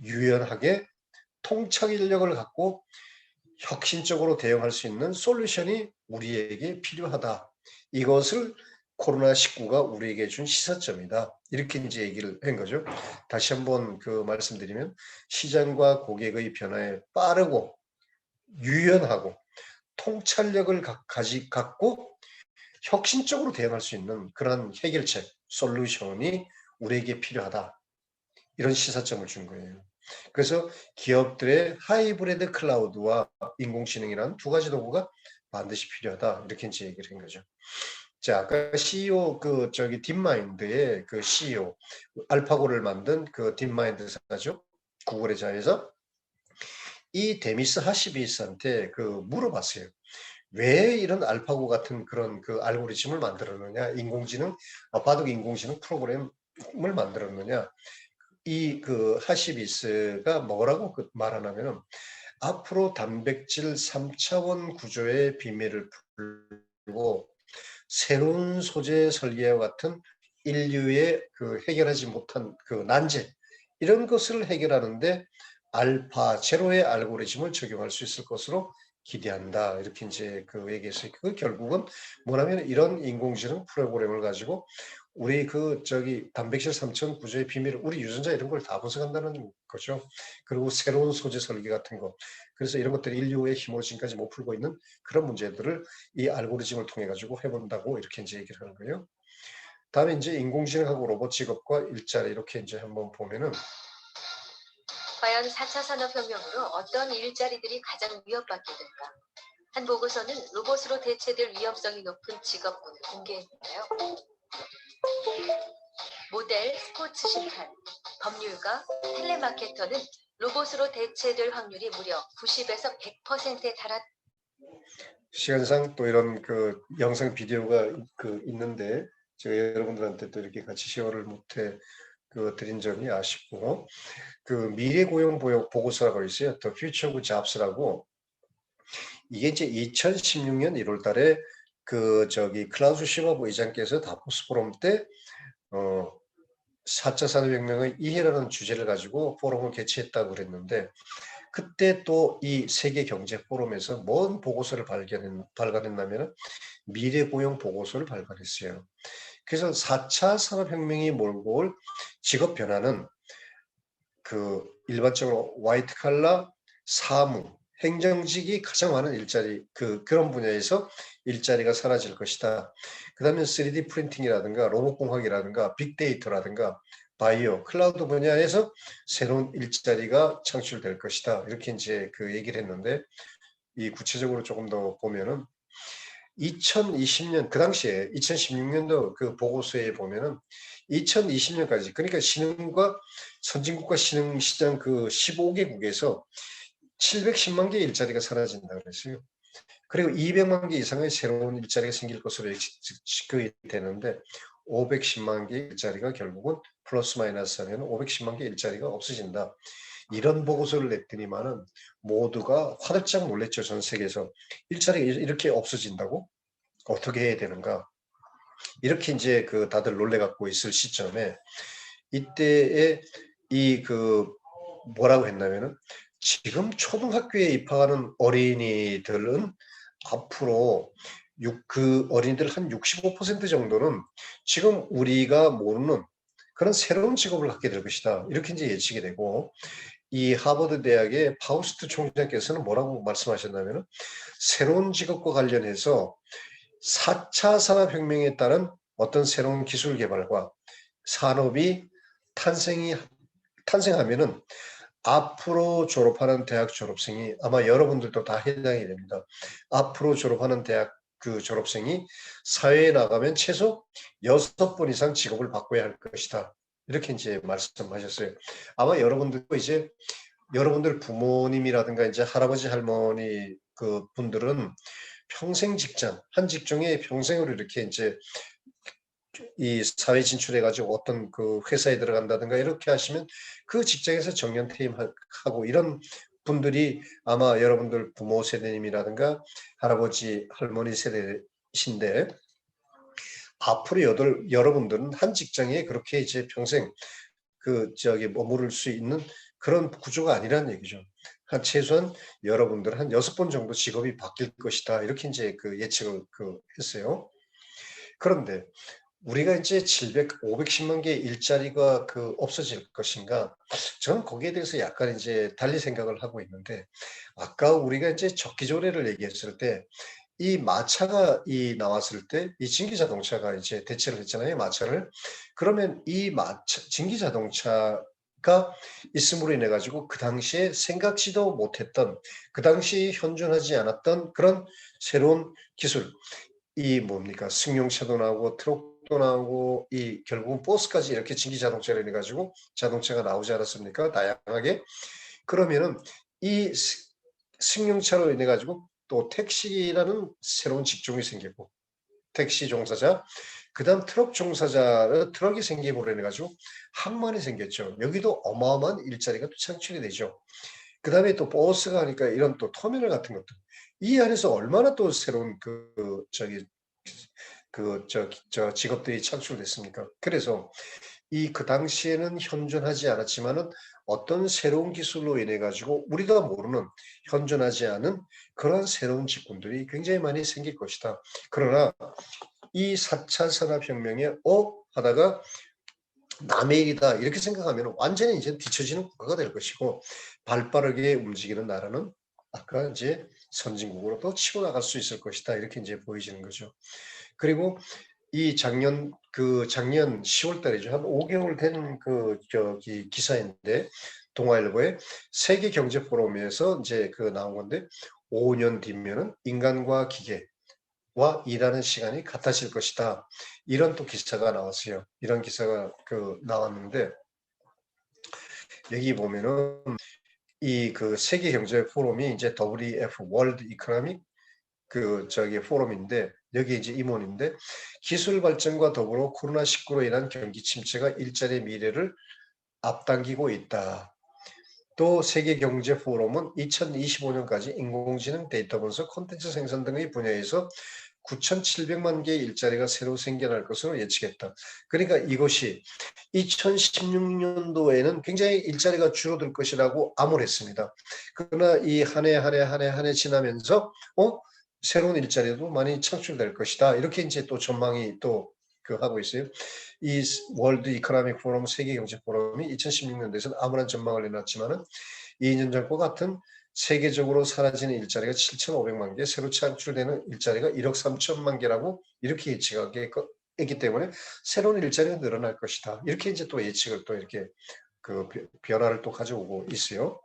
유연하게 통찰 인력을 갖고 혁신적으로 대응할 수 있는 솔루션이 우리에게 필요하다. 이것을 코로나19가 우리에게 준 시사점이다. 이렇게 이제 얘기를 한 거죠. 다시 한번 말씀드리면, 시장과 고객의 변화에 빠르고 유연하고 통찰력을 갖고 혁신적으로 대응할 수 있는 그런 해결책, 솔루션이 우리에게 필요하다. 이런 시사점을 준 거예요. 그래서 기업들의 하이브리드 클라우드와 인공지능이라는 두 가지 도구가 반드시 필요하다. 이렇게 이제 얘기를 한 거죠. 자, 아까 CEO 딥마인드의 CEO 알파고를 만든 딥마인드사죠. 구글의 자회사. 이 데미스 하시비스한테 물어봤어요. 왜 이런 알파고 같은 그런 알고리즘을 만들었느냐, 바둑 인공지능 프로그램을 만들었느냐. 이 하시비스가 뭐라고 말하냐면은, 앞으로 단백질 3차원 구조의 비밀을 풀고 새로운 소재 설계와 같은 인류의 해결하지 못한 난제, 이런 것을 해결하는데 알파 제로의 알고리즘을 적용할 수 있을 것으로 기대한다. 이렇게 이제 그 얘기했어요. 그 결국은 뭐냐면 이런 인공지능 프로그램을 가지고 우리 그 단백질 3천 구조의 비밀을 우리 유전자 이런 걸 다 분석한다는 거죠. 그리고 새로운 소재 설계 같은 거. 그래서 이런 것들이 인류의 힘으로 지금까지 못 풀고 있는 그런 문제들을 이 알고리즘을 통해 가지고 해본다고 이렇게 이제 얘기를 하는 거예요. 다음에 이제 인공지능하고 로봇 직업과 일자리 이렇게 이제 한번 보면은 과연 4차 산업혁명으로 어떤 일자리들이 가장 위협받게 될까? 한 보고서는 로봇으로 대체될 위험성이 높은 직업군을 공개했는데요. 모델, 스포츠 심판, 법률가, 텔레마케터는 로봇으로 대체될 확률이 무려 90에서 100%에 달한. 시간상 또 이런 그 영상 비디오가 있는데 제가 여러분들한테 또 이렇게 같이 쉐어를 못해 드린 점이 아쉽고 미래 고용 보고서라고 있어요. The Future of Jobs라고 이게 이제 2016년 1월 달에 클라우스 슈바브 의장께서 다보스 포럼 때 4차 산업혁명의 이해라는 주제를 가지고 포럼을 개최했다고 그랬는데 그때 또 이 세계 경제 포럼에서 뭔 보고서를 발간했냐면 미래 고용 보고서를 발간했어요. 그래서 4차 산업혁명이 몰고 올 직업 변화는 일반적으로 화이트 칼라, 사무, 행정직이 가장 많은 일자리 그런 분야에서 일자리가 사라질 것이다. 그 다음에 3D 프린팅이라든가 로봇공학이라든가 빅데이터라든가 바이오, 클라우드 분야에서 새로운 일자리가 창출될 것이다. 이렇게 이제 얘기를 했는데 이 구체적으로 조금 더 보면은 2020년 그 당시에 2016년도 그 보고서에 보면은 2020년까지 그러니까 선진국과 신흥시장 15개국에서 710만 개의 일자리가 사라진다고 그랬어요. 그리고 200만 개 이상의 새로운 일자리가 생길 것으로 예측이 되는데 510만 개의 일자리가 결국은 플러스 마이너스 하면 510만 개의 일자리가 없어진다. 이런 보고서를 냈더니만은 모두가 화들짝 놀랐죠. 전 세계에서 일자리가 이렇게 없어진다고? 어떻게 해야 되는가? 이렇게 이제 다들 놀래갖고 있을 시점에 이때에 뭐라고 했냐면은 지금 초등학교에 입학하는 어린이들은 앞으로 어린이들 한 65% 정도는 지금 우리가 모르는 그런 새로운 직업을 갖게 될 것이다. 이렇게 이제 예측이 되고 이 하버드 대학의 파우스트 총장께서는 뭐라고 말씀하셨냐면 새로운 직업과 관련해서 4차 산업혁명에 따른 어떤 새로운 기술 개발과 산업이 탄생하면은 앞으로 졸업하는 대학 졸업생이 아마 여러분들도 다 해당이 됩니다. 앞으로 졸업하는 대학 졸업생이 사회에 나가면 최소 6번 이상 직업을 바꿔야 할 것이다. 이렇게 이제 말씀하셨어요. 아마 여러분들도 이제 여러분들 부모님이라든가 이제 할아버지 할머니 분들은 평생 직장 한 직종에 평생으로 이렇게 이제 이 사회 진출해가지고 어떤 회사에 들어간다든가 이렇게 하시면 그 직장에서 정년 퇴임하고 이런 분들이 아마 여러분들 부모 세대님이라든가 할아버지 할머니 세대신데 앞으로 여러분들은 한 직장에 그렇게 이제 평생 머무를 수 있는 그런 구조가 아니라는 얘기죠. 최소한 여러분들은 한 6번 정도 직업이 바뀔 것이다. 이렇게 이제 예측을 했어요. 그런데 우리가 이제 510만 개의 일자리가 없어질 것인가? 저는 거기에 대해서 약간 이제 달리 생각을 하고 있는데, 아까 우리가 이제 적기조례를 얘기했을 때, 이 마차가 나왔을 때, 이 전기자동차가 이제 대체를 했잖아요, 마차를. 그러면 이 전기자동차가 있음으로 인해 가지고 그 당시에 생각지도 못했던, 그 당시 현존하지 않았던 그런 새로운 기술, 뭡니까? 승용차도 나오고 트럭도 나오고 결국은 버스까지 이렇게 전기자동차를 인해 가지고 자동차가 나오지 않았습니까? 다양하게. 그러면은 이 승용차로 인해 가지고 또 택시라는 새로운 직종이 생기고 택시 종사자, 그다음 트럭 종사자, 트럭이 생김으로 인해 가지고 항만이 생겼죠. 여기도 어마어마한 일자리가 또 창출이 되죠. 그다음에 또 버스가 하니까 이런 또 터미널 같은 것도 이 안에서 얼마나 또 새로운 직업들이 창출됐습니까? 그래서 그 당시에는 현존하지 않았지만은 어떤 새로운 기술로 인해 가지고 우리가 모르는 현존하지 않은 그런 새로운 직군들이 굉장히 많이 생길 것이다. 그러나 이 4차 산업혁명에 하다가 남의 일이다 이렇게 생각하면 완전히 이제 뒤처지는 국가가 될 것이고 발빠르게 움직이는 나라는 아까 이제 선진국으로 또 치고 나갈 수 있을 것이다 이렇게 이제 보여지는 거죠. 그리고 이 작년 10월 달이죠. 한 5개월 된 기사인데 동아일보에 세계 경제 포럼에서 이제 나온 건데 5년 뒤면은 인간과 기계와 일하는 시간이 같아질 것이다. 이런 또 기사가 나왔어요. 이런 기사가 나왔는데 여기 보면은 이 세계 경제 포럼이 이제 WEF 월드 이코노믹 포럼인데 여기 이제 임원인데 기술 발전과 더불어 코로나19로 인한 경기 침체가 일자리의 미래를 앞당기고 있다. 또 세계 경제 포럼은 2025년까지 인공지능 데이터 분석, 콘텐츠 생산 등의 분야에서 9,700만 개의 일자리가 새로 생겨날 것으로 예측했다. 그러니까 이것이 2016년도에는 굉장히 일자리가 줄어들 것이라고 암울했습니다. 그러나 이 한 해 지나면서 새로운 일자리도 많이 창출될 것이다. 이렇게 이제 또 전망이 또 하고 있어요. 이 월드 이코노믹 포럼 세계 경제 포럼이 2016년도에서는 암울한 전망을 내놨지만은 2년 전과 같은 세계적으로 사라지는 일자리가 7,500만 개, 새로 창출되는 일자리가 1억 3천만 개라고 이렇게 예측하기 때문에 새로운 일자리가 늘어날 것이다. 이렇게 이제 또 예측을 또 이렇게 변화를 또 가져오고 있어요.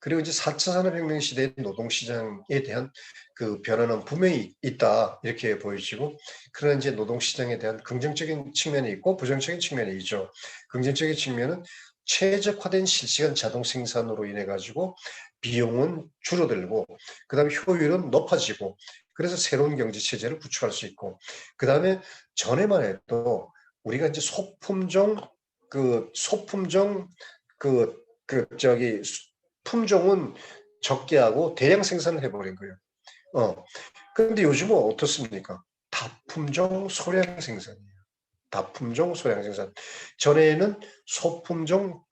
그리고 이제 4차 산업혁명 시대의 노동시장에 대한 변화는 분명히 있다 이렇게 보여지고 그런 이제 노동시장에 대한 긍정적인 측면이 있고 부정적인 측면이 있죠. 긍정적인 측면은 최적화된 실시간 자동 생산으로 인해 가지고 비용은 줄어들고 그다음에 효율은 높아지고 그래서 새로운 경제 체제를 구축할 수 있고 그다음에 전에만 해도 우리가 이제 품종은 적게 하고 대량 생산을 해버린 거예요. 그런데 요즘은 어떻습니까? 다품종 소량 생산이에요. 다품종 소량 생산. 전에는 소품종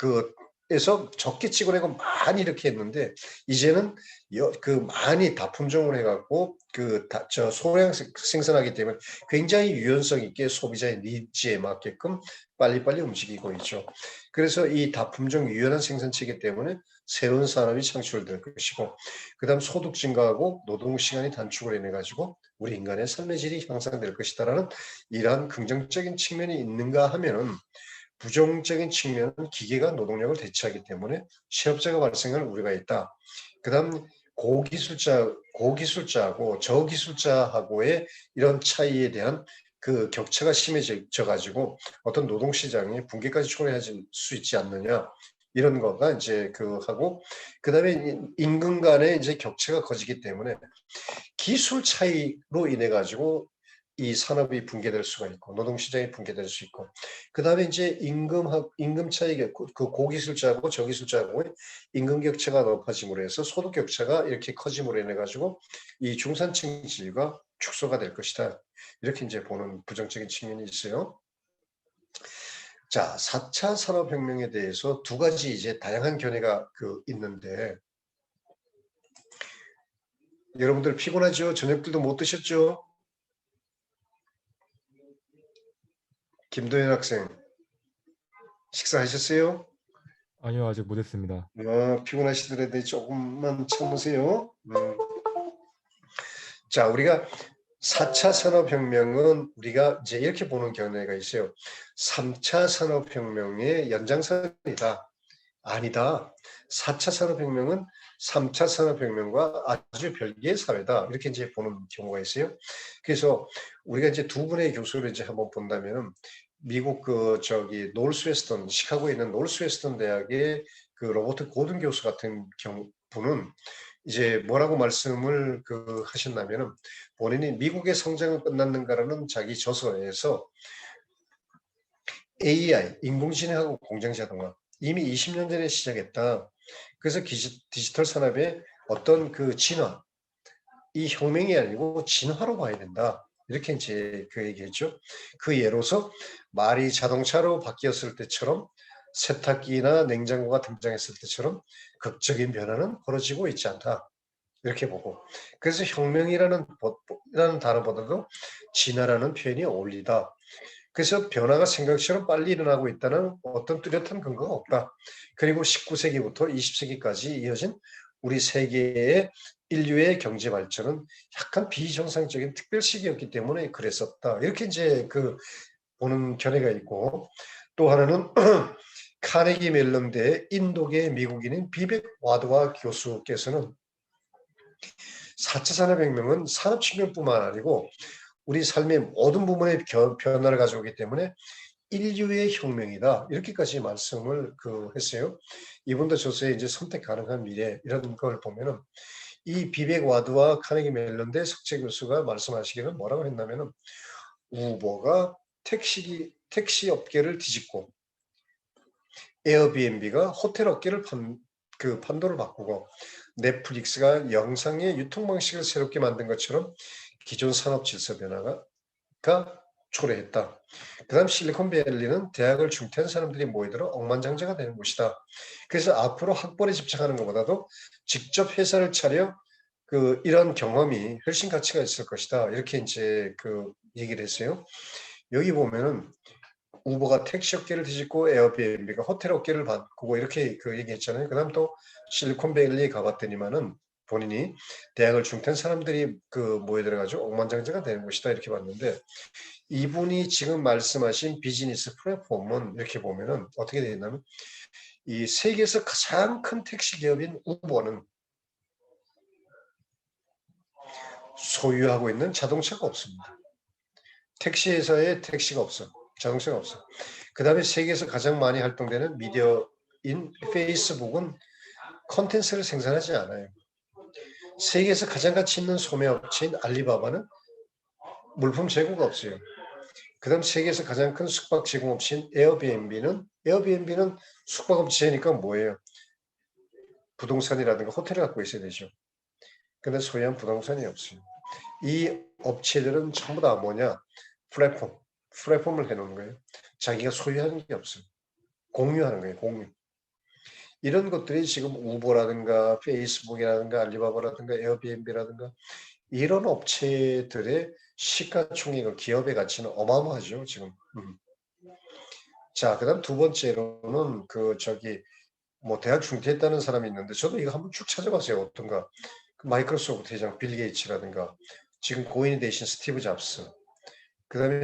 에서 적게 찍어내고 많이 이렇게 했는데 이제는 많이 다품종을 해갖고 소량 생산하기 때문에 굉장히 유연성 있게 소비자의 니즈에 맞게끔 빨리빨리 움직이고 있죠. 그래서 이 다품종 유연한 생산 체계 때문에 새로운 산업이 창출될 것이고 그다음 소득 증가하고 노동 시간이 단축을 인해 가지고 우리 인간의 삶의 질이 향상될 것이다라는 이러한 긍정적인 측면이 있는가 하면은 부정적인 측면은 기계가 노동력을 대체하기 때문에 실업자가 발생할 우려가 있다. 그다음 고기술자하고 저기술자하고의 이런 차이에 대한 격차가 심해져 가지고 어떤 노동 시장이 붕괴까지 초래할 수 있지 않느냐. 이런 거가 이제 하고 그다음에 임금 간의 이제 격차가 커지기 때문에 기술 차이로 인해 가지고 이 산업이 붕괴될 수가 있고 노동시장이 붕괴될 수 있고 그 다음에 이제 임금 차이가 고기술자하고 저기술자하고의 임금 격차가 높아짐으로 해서 소득 격차가 이렇게 커짐으로 인해 가지고 이 중산층 질과 축소가 될 것이다. 이렇게 이제 보는 부정적인 측면이 있어요. 자, 4차 산업혁명에 대해서 두 가지 이제 다양한 견해가 있는데 여러분들 피곤하죠? 저녁들도 못 드셨죠? 김도현 학생 식사하셨어요? 아니요, 아직 못했습니다. 피곤하시더라도 조금만 참으세요. 자, 우리가 4차 산업혁명은 우리가 이제 이렇게 보는 견해가 있어요. 3차 산업혁명의 연장선이다. 아니다. 4차 산업혁명은 3차 산업혁명과 아주 별개의 사회다. 이렇게 이제 보는 경우가 있어요. 그래서 우리가 이제 두 분의 교수를 이제 한번 본다면은 미국 노스웨스턴 시카고에 있는 노스웨스턴 대학의 로버트 고든 교수 같은 분은 이제 뭐라고 말씀을 하셨냐면은 본인이 미국의 성장은 끝났는가라는 자기 저서에서 AI 인공지능하고 공정자동화 이미 20년 전에 시작했다. 그래서 디지털 산업의 어떤 진화 이 혁명이 아니고 진화로 봐야 된다. 이렇게 이제 그 얘기했죠. 그 예로서 말이 자동차로 바뀌었을 때처럼 세탁기나 냉장고가 등장했을 때처럼 극적인 변화는 벌어지고 있지 않다. 이렇게 보고 그래서 혁명이라는 단어보다도 진화라는 표현이 어울리다. 그래서 변화가 생각처럼 빨리 일어나고 있다는 어떤 뚜렷한 근거가 없다. 그리고 19세기부터 20세기까지 이어진 우리 세계의 인류의 경제 발전은 약간 비정상적인 특별 시기였기 때문에 그랬었다. 이렇게 이제 그 보는 견해가 있고 또 하나는 카네기 멜론대 인도계 미국인인 비벡 와드와 교수께서는 4차 산업혁명은 산업 측면뿐만 아니고 우리 삶의 모든 부분에 변화를 가져오기 때문에 인류의 혁명이다. 이렇게까지 말씀을 했어요. 이분도 저서에 이제 선택 가능한 미래 이런 걸 보면은 이 비벡 와드와 카네기 멜론대 석재 교수가 말씀하시기는 뭐라고 했냐면은 우버가 택시 업계를 뒤집고 에어비앤비가 호텔 업계를 판도를 바꾸고 넷플릭스가 영상의 유통 방식을 새롭게 만든 것처럼 기존 산업 질서 변화가 초래했다. 그 다음 실리콘밸리는 대학을 중퇴한 사람들이 모이들어 억만장자가 되는 곳이다. 그래서 앞으로 학벌에 집착하는 것보다도 직접 회사를 차려 이런 경험이 훨씬 가치가 있을 것이다. 이렇게 이제 얘기를 했어요. 여기 보면은 우버가 택시 업계를 뒤집고 에어비앤비가 호텔 업계를 바꾸고 이렇게 얘기했잖아요. 그 다음 또 실리콘밸리에 가봤더니만은 본인이 대학을 중퇴한 사람들이 모여들어가지고 억만장자가 되는 곳이다 이렇게 봤는데 이분이 지금 말씀하신 비즈니스 플랫폼은 이렇게 보면은 어떻게 되어 있냐면 이 세계에서 가장 큰 택시 기업인 우버는 소유하고 있는 자동차가 없습니다. 택시회사에 택시가 없어. 자동차가 없어. 그 다음에 세계에서 가장 많이 활동되는 미디어인 페이스북은 콘텐츠를 생산하지 않아요. 세계에서 가장 가치 있는 소매업체인 알리바바는 물품 재고가 없어요. 그 다음 세계에서 가장 큰 숙박 제공업체인 에어비앤비는 숙박업체니까 뭐예요? 부동산이라든가 호텔을 갖고 있어야 되죠. 근데 소유한 부동산이 없어요. 이 업체들은 전부 다 뭐냐? 플랫폼을 해놓은 거예요. 자기가 소유하는 게 없어요. 공유하는 거예요. 공유. 이런 것들이 지금 우버라든가 페이스북이라든가 알리바바라든가 에어비앤비라든가 이런 업체들의 시가총액 기업의 가치는 어마어마하죠. 지금. 자, 그 다음 두 번째로는 대학 중퇴했다는 사람이 있는데 저도 이거 한번 쭉 찾아봤어요. 어떤가. 마이크로소프트 회장 빌 게이츠라든가 지금 고인이 되신 스티브 잡스 그 다음에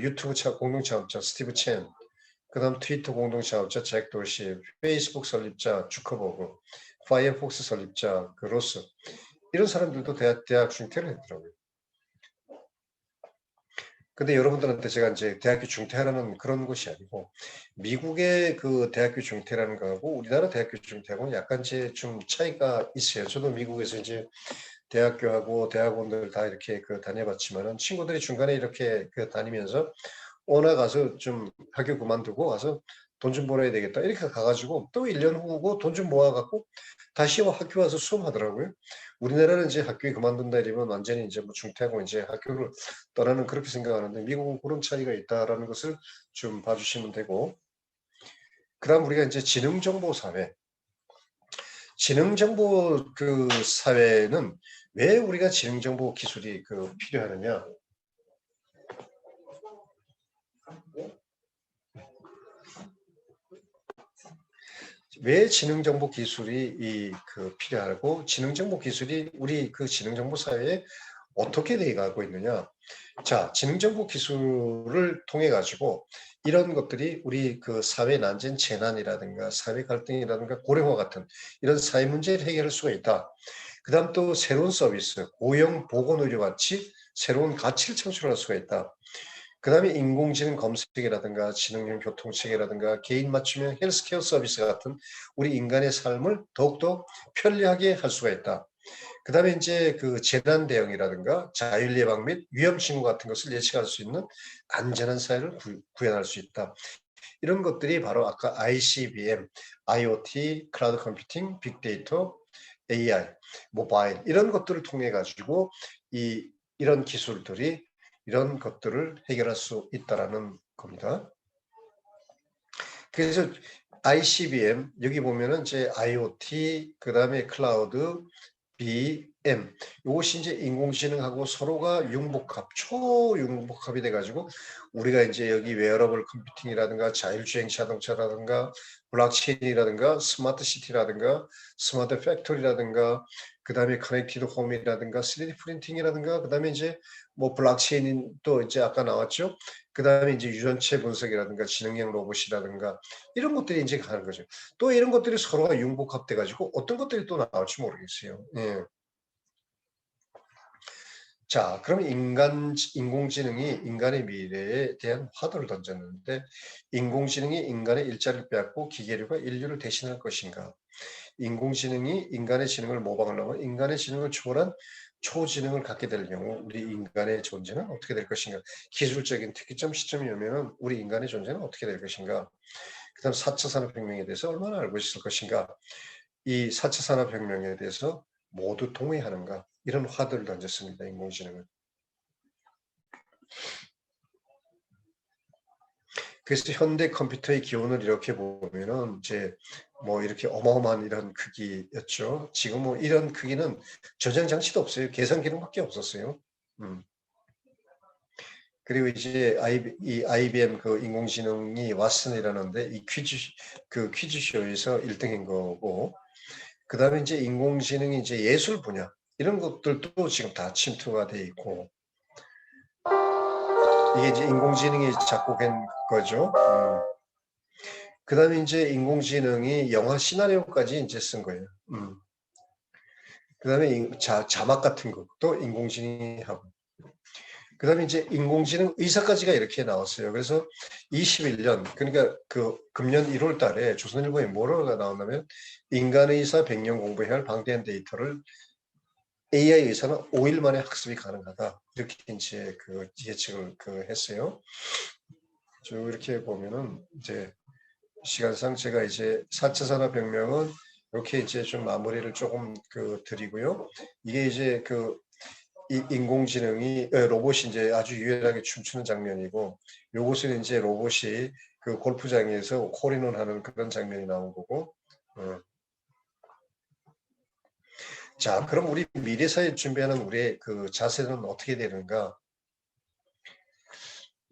유튜브 공동창업자 스티브 첸 그 다음 트위터 공동창업자 잭 도시 페이스북 설립자 주커버그 파이어폭스 설립자 로스 이런 사람들도 대학 중퇴를 했더라고요. 근데 여러분들한테 제가 이제 대학교 중퇴하라는 그런 것이 아니고 미국의 대학교 중퇴라는 거하고 우리나라 대학교 중퇴하고는 약간 이제 좀 차이가 있어요. 저도 미국에서 이제 대학교하고 대학원들 다 이렇게 다녀봤지만은 친구들이 중간에 이렇게 다니면서 오나 가서 좀 학교 그만두고 가서 돈 좀 벌어야 되겠다 이렇게 가가지고 또 1년 후고 돈 좀 모아갖고 다시 학교 와서 수업하더라고요. 우리나라는 이제 학교에 그만둔다 이러면 완전히 이제 중퇴하고 이제 학교를 떠나는 그렇게 생각하는데 미국은 그런 차이가 있다라는 것을 좀 봐주시면 되고 그다음 우리가 이제 지능정보 사회 지능정보 사회는 왜 우리가 지능정보 기술이 필요하느냐? 왜 지능정보 기술이 필요하고 지능정보 기술이 우리 지능정보 사회에 어떻게 되어가고 있느냐? 자, 지능정보 기술을 통해 가지고 이런 것들이 우리 사회 난쟁 재난이라든가 사회 갈등이라든가 고령화 같은 이런 사회 문제를 해결할 수가 있다. 그 다음 또 새로운 서비스, 고용 보건의료 같이 새로운 가치를 창출할 수가 있다. 그 다음에 인공지능 검색이라든가 지능형 교통체계라든가 개인 맞춤형 헬스케어 서비스 같은 우리 인간의 삶을 더욱더 편리하게 할 수가 있다. 그 다음에 이제 재난 대응이라든가 자율 예방 및 위험 징후 같은 것을 예측할 수 있는 안전한 사회를 구현할 수 있다. 이런 것들이 바로 아까 ICBM, IoT, 클라우드 컴퓨팅, 빅데이터, AI, 모바일 이런 것들을 통해 가지고 이런 기술들이 이런 것들을 해결할 수 있다라는 겁니다. 그래서 ICBM 여기 보면은 이제 IoT 그다음에 클라우드 BM 이것이 이제 인공지능하고 서로가 융복합 초융복합이 돼가지고 우리가 이제 여기 웨어러블 컴퓨팅이라든가 자율주행 자동차라든가 블록체인이라든가 스마트 시티라든가 스마트 팩토리라든가 그다음에 커넥티드 홈이라든가 3D 프린팅이라든가 그다음에 이제 뭐 블록체인 또 이제 아까 나왔죠. 그다음에 이제 유전체 분석이라든가 지능형 로봇이라든가 이런 것들이 이제 가는 거죠. 또 이런 것들이 서로가 융복합돼 가지고 어떤 것들이 또 나올지 모르겠어요. 예. 자, 그럼 인공지능이 인간의 미래에 대한 화두를 던졌는데 인공지능이 인간의 일자리를 빼앗고 기계류가 인류를 대신할 것인가? 인공지능이 인간의 지능을 모방하려면 인간의 지능을 초월한 초지능을 갖게 될 경우 우리 인간의 존재는 어떻게 될 것인가? 기술적인 특이점 시점이 오면 우리 인간의 존재는 어떻게 될 것인가? 그 다음 4차 산업혁명에 대해서 얼마나 알고 있을 것인가? 이 4차 산업혁명에 대해서 모두 동의하는가? 이런 화두를 던졌습니다. 인공지능은. 그래서 현대 컴퓨터의 기원을 이렇게 보면은 이제 뭐 이렇게 어마어마한 이런 크기였죠. 지금 뭐 이런 크기는 저장 장치도 없어요. 계산 기능밖에 없었어요. 그리고 이제 IBM 그 인공지능이 왓슨이라는데 이 퀴즈쇼에서 1등인 거고, 그 다음에 이제 인공지능이 이제 예술 분야 이런 것들도 지금 다 침투가 돼 있고, 이게 이제 인공지능이 작곡한 거죠. 그 다음에 이제 인공지능이 영화 시나리오까지 이제 쓴 거예요. 그 다음에 자막 같은 것도 인공지능이 하고, 그 다음에 이제 인공지능 의사까지가 이렇게 나왔어요. 그래서 21년, 그러니까 그 금년 1월 달에 조선일보에 뭐라고 나왔냐면 인간의 의사 100년 공부해야 할 방대한 데이터를 AI 의사는 5일 만에 학습이 가능하다. 이렇게 이제 그 예측을 했어요. 쭉 이렇게 보면은 이제 시간상 제가 이제 4차 산업혁명은 이렇게 이제 좀 마무리를 조금 드리고요. 이게 이제 이 인공지능이 로봇이 이제 아주 유연하게 춤추는 장면이고, 요것은 이제 로봇이 그 골프장에서 홀인원 하는 그런 장면이 나온 거고. 자, 그럼 우리 미래사회 준비하는 우리의 그 자세는 어떻게 되는가?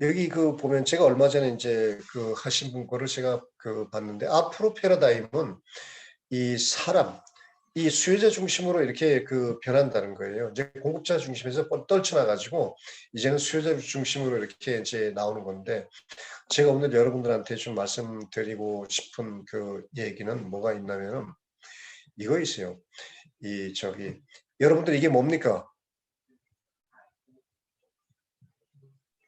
여기 보면 제가 얼마 전에 이제 하신 분 거를 제가 봤는데, 앞으로 패러다임은 이 사람, 이 수요자 중심으로 이렇게 변한다는 거예요. 이제 공급자 중심에서 떨쳐나가지고 이제는 수요자 중심으로 이렇게 이제 나오는 건데, 제가 오늘 여러분들한테 좀 말씀드리고 싶은 얘기는 뭐가 있냐면은 이거 있어요. 여러분들 이게 뭡니까?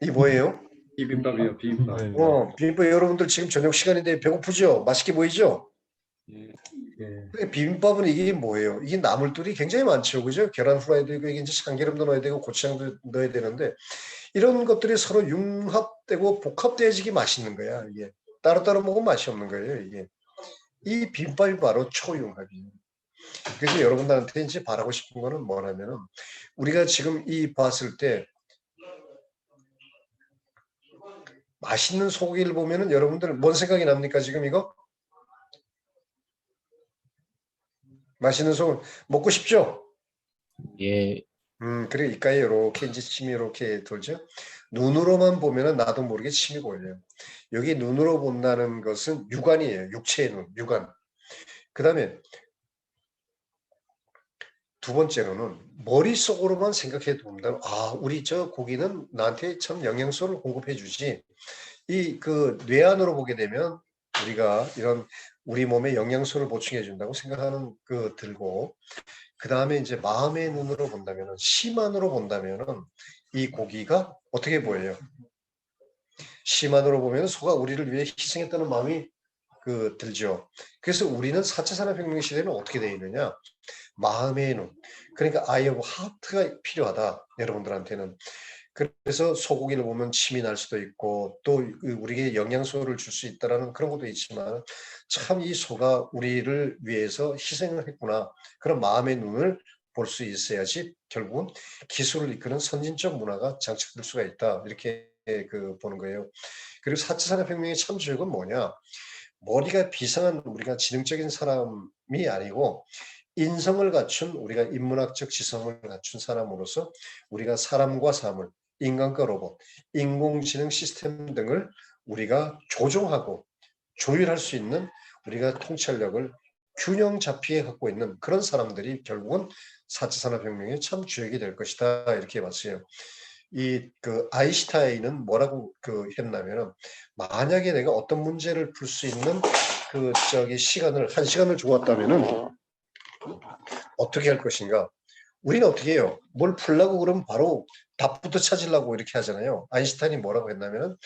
이 뭐예요? 비빔밥이요, 비빔밥. 비빔밥. 여러분들 지금 저녁 시간인데 배고프죠? 맛있게 보이죠? 예. 비빔밥은 이게 뭐예요? 이게 나물들이 굉장히 많죠, 그죠? 계란 후라이도 있고, 이게 이제 참기름도 넣어야 되고 고추장도 넣어야 되는데, 이런 것들이 서로 융합되고 복합되어지기 맛있는 거야. 이게 따로따로 먹으면 맛이 없는 거예요. 이게 이 비빔밥이 바로 초융합이에요. 그래서 여러분들한테 이제 바라고 싶은 거는 뭐냐면은, 우리가 지금 이 봤을 때 맛있는 소고기를 보면은 여러분들 뭔 생각이 납니까? 지금 이거? 맛있는 소고기 먹고 싶죠? 예. 그래 입가에 이렇게 이제 침이 이렇게 돌죠. 눈으로만 보면은 나도 모르게 침이 보여요. 여기 눈으로 본다는 것은 육안이에요. 육체의 눈, 육안. 그 다음에 두 번째로는 머릿속으로만 생각해 본다면, 우리 저 고기는 나한테 참 영양소를 공급해 주지. 이 뇌안으로 보게 되면 우리가 이런 우리 몸에 영양소를 보충해 준다고 생각하는 들고, 그 다음에 이제 마음의 눈으로 본다면은, 심안으로 본다면은 이 고기가 어떻게 보여요? 심안으로 보면 소가 우리를 위해 희생했다는 마음이 들죠. 그래서 우리는 4차 산업혁명 시대는 어떻게 되어 있느냐? 마음의 눈, 그러니까 아이 오브 하트가 필요하다, 여러분들한테는. 그래서 소고기를 보면 침이 날 수도 있고, 또 우리에게 영양소를 줄 수 있다라는 그런 것도 있지만, 참 이 소가 우리를 위해서 희생을 했구나, 그런 마음의 눈을 볼 수 있어야지 결국은 기술을 이끄는 선진적 문화가 장착될 수가 있다. 이렇게 보는 거예요. 그리고 4차 산업혁명의 참 주역은 뭐냐? 머리가 비상한 우리가 지능적인 사람이 아니고 인성을 갖춘 우리가 인문학적 지성을 갖춘 사람으로서 우리가 사람과 사물, 인간과 로봇, 인공지능 시스템 등을 우리가 조종하고 조율할 수 있는 우리가 통찰력을 균형 잡히게 갖고 있는 그런 사람들이 결국은 4차 산업혁명의 참 주역이 될 것이다. 이렇게 봤어요. 아인슈타인은 뭐라고 했냐면은 만약에 내가 어떤 문제를 풀 수 있는 시간을 한 시간을 주었다면은 어떻게 할 것인가? 우리는 어떻게 해요? 뭘 풀려고 그러면 바로 답부터 찾으려고 이렇게 하잖아요. 아인슈타인이 뭐라고 했냐면은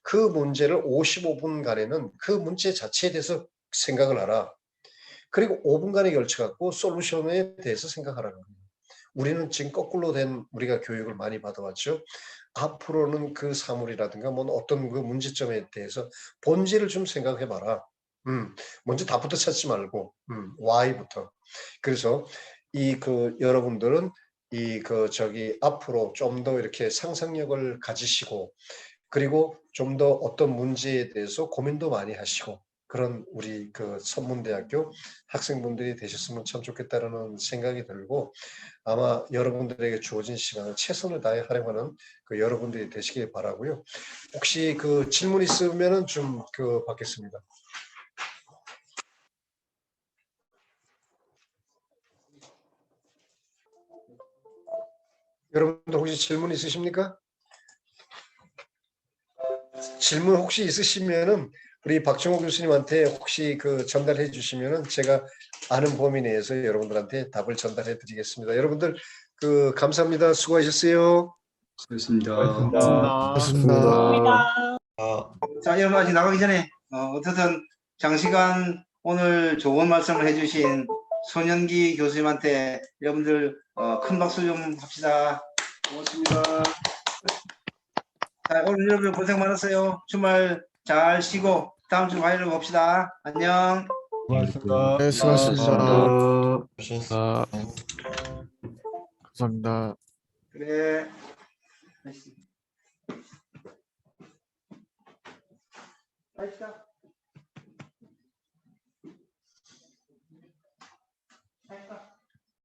그 문제를 55분간에는 그 문제 자체에 대해서 생각을 하라. 그리고 5분간에 걸쳐갖고 솔루션에 대해서 생각하라는 거예요. 우리는 지금 거꾸로 된 우리가 교육을 많이 받아왔죠. 앞으로는 그 사물이라든가 뭐 어떤 그 문제점에 대해서 본질을 좀 생각해봐라. 먼저 답부터 찾지 말고 why부터. 그래서 여러분들은 앞으로 좀 더 이렇게 상상력을 가지시고 그리고 좀 더 어떤 문제에 대해서 고민도 많이 하시고 그런 우리 선문대학교 학생분들이 되셨으면 참 좋겠다라는 생각이 들고 아마 여러분들에게 주어진 시간을 최선을 다해 활용하는 여러분들이 되시길 바라고요. 혹시 질문 있으면은 좀 받겠습니다. 여러분들 혹시 질문 있으십니까? 질문 혹시 있으시면은 우리 박정호 교수님한테 혹시 전달해 주시면은 제가 아는 범위 내에서 여러분들한테 답을 전달해 드리겠습니다. 여러분들 감사합니다. 수고하셨어요. 수고했습니다. 고맙습니다. 자, 여러분 아직 나가기 전에 어쨌든 장시간 오늘 좋은 말씀을 해주신 손현기 교수님한테 여러분들 큰 박수 좀 합시다. 고맙습니다. 자, 오늘 여러분 고생 많았어요. 주말 잘 쉬고 다음 주 화요일에 봅시다. 안녕. 고맙습니다. 네, 수고하셨습니다. 아. 감사합니다. 그래. 맛있다.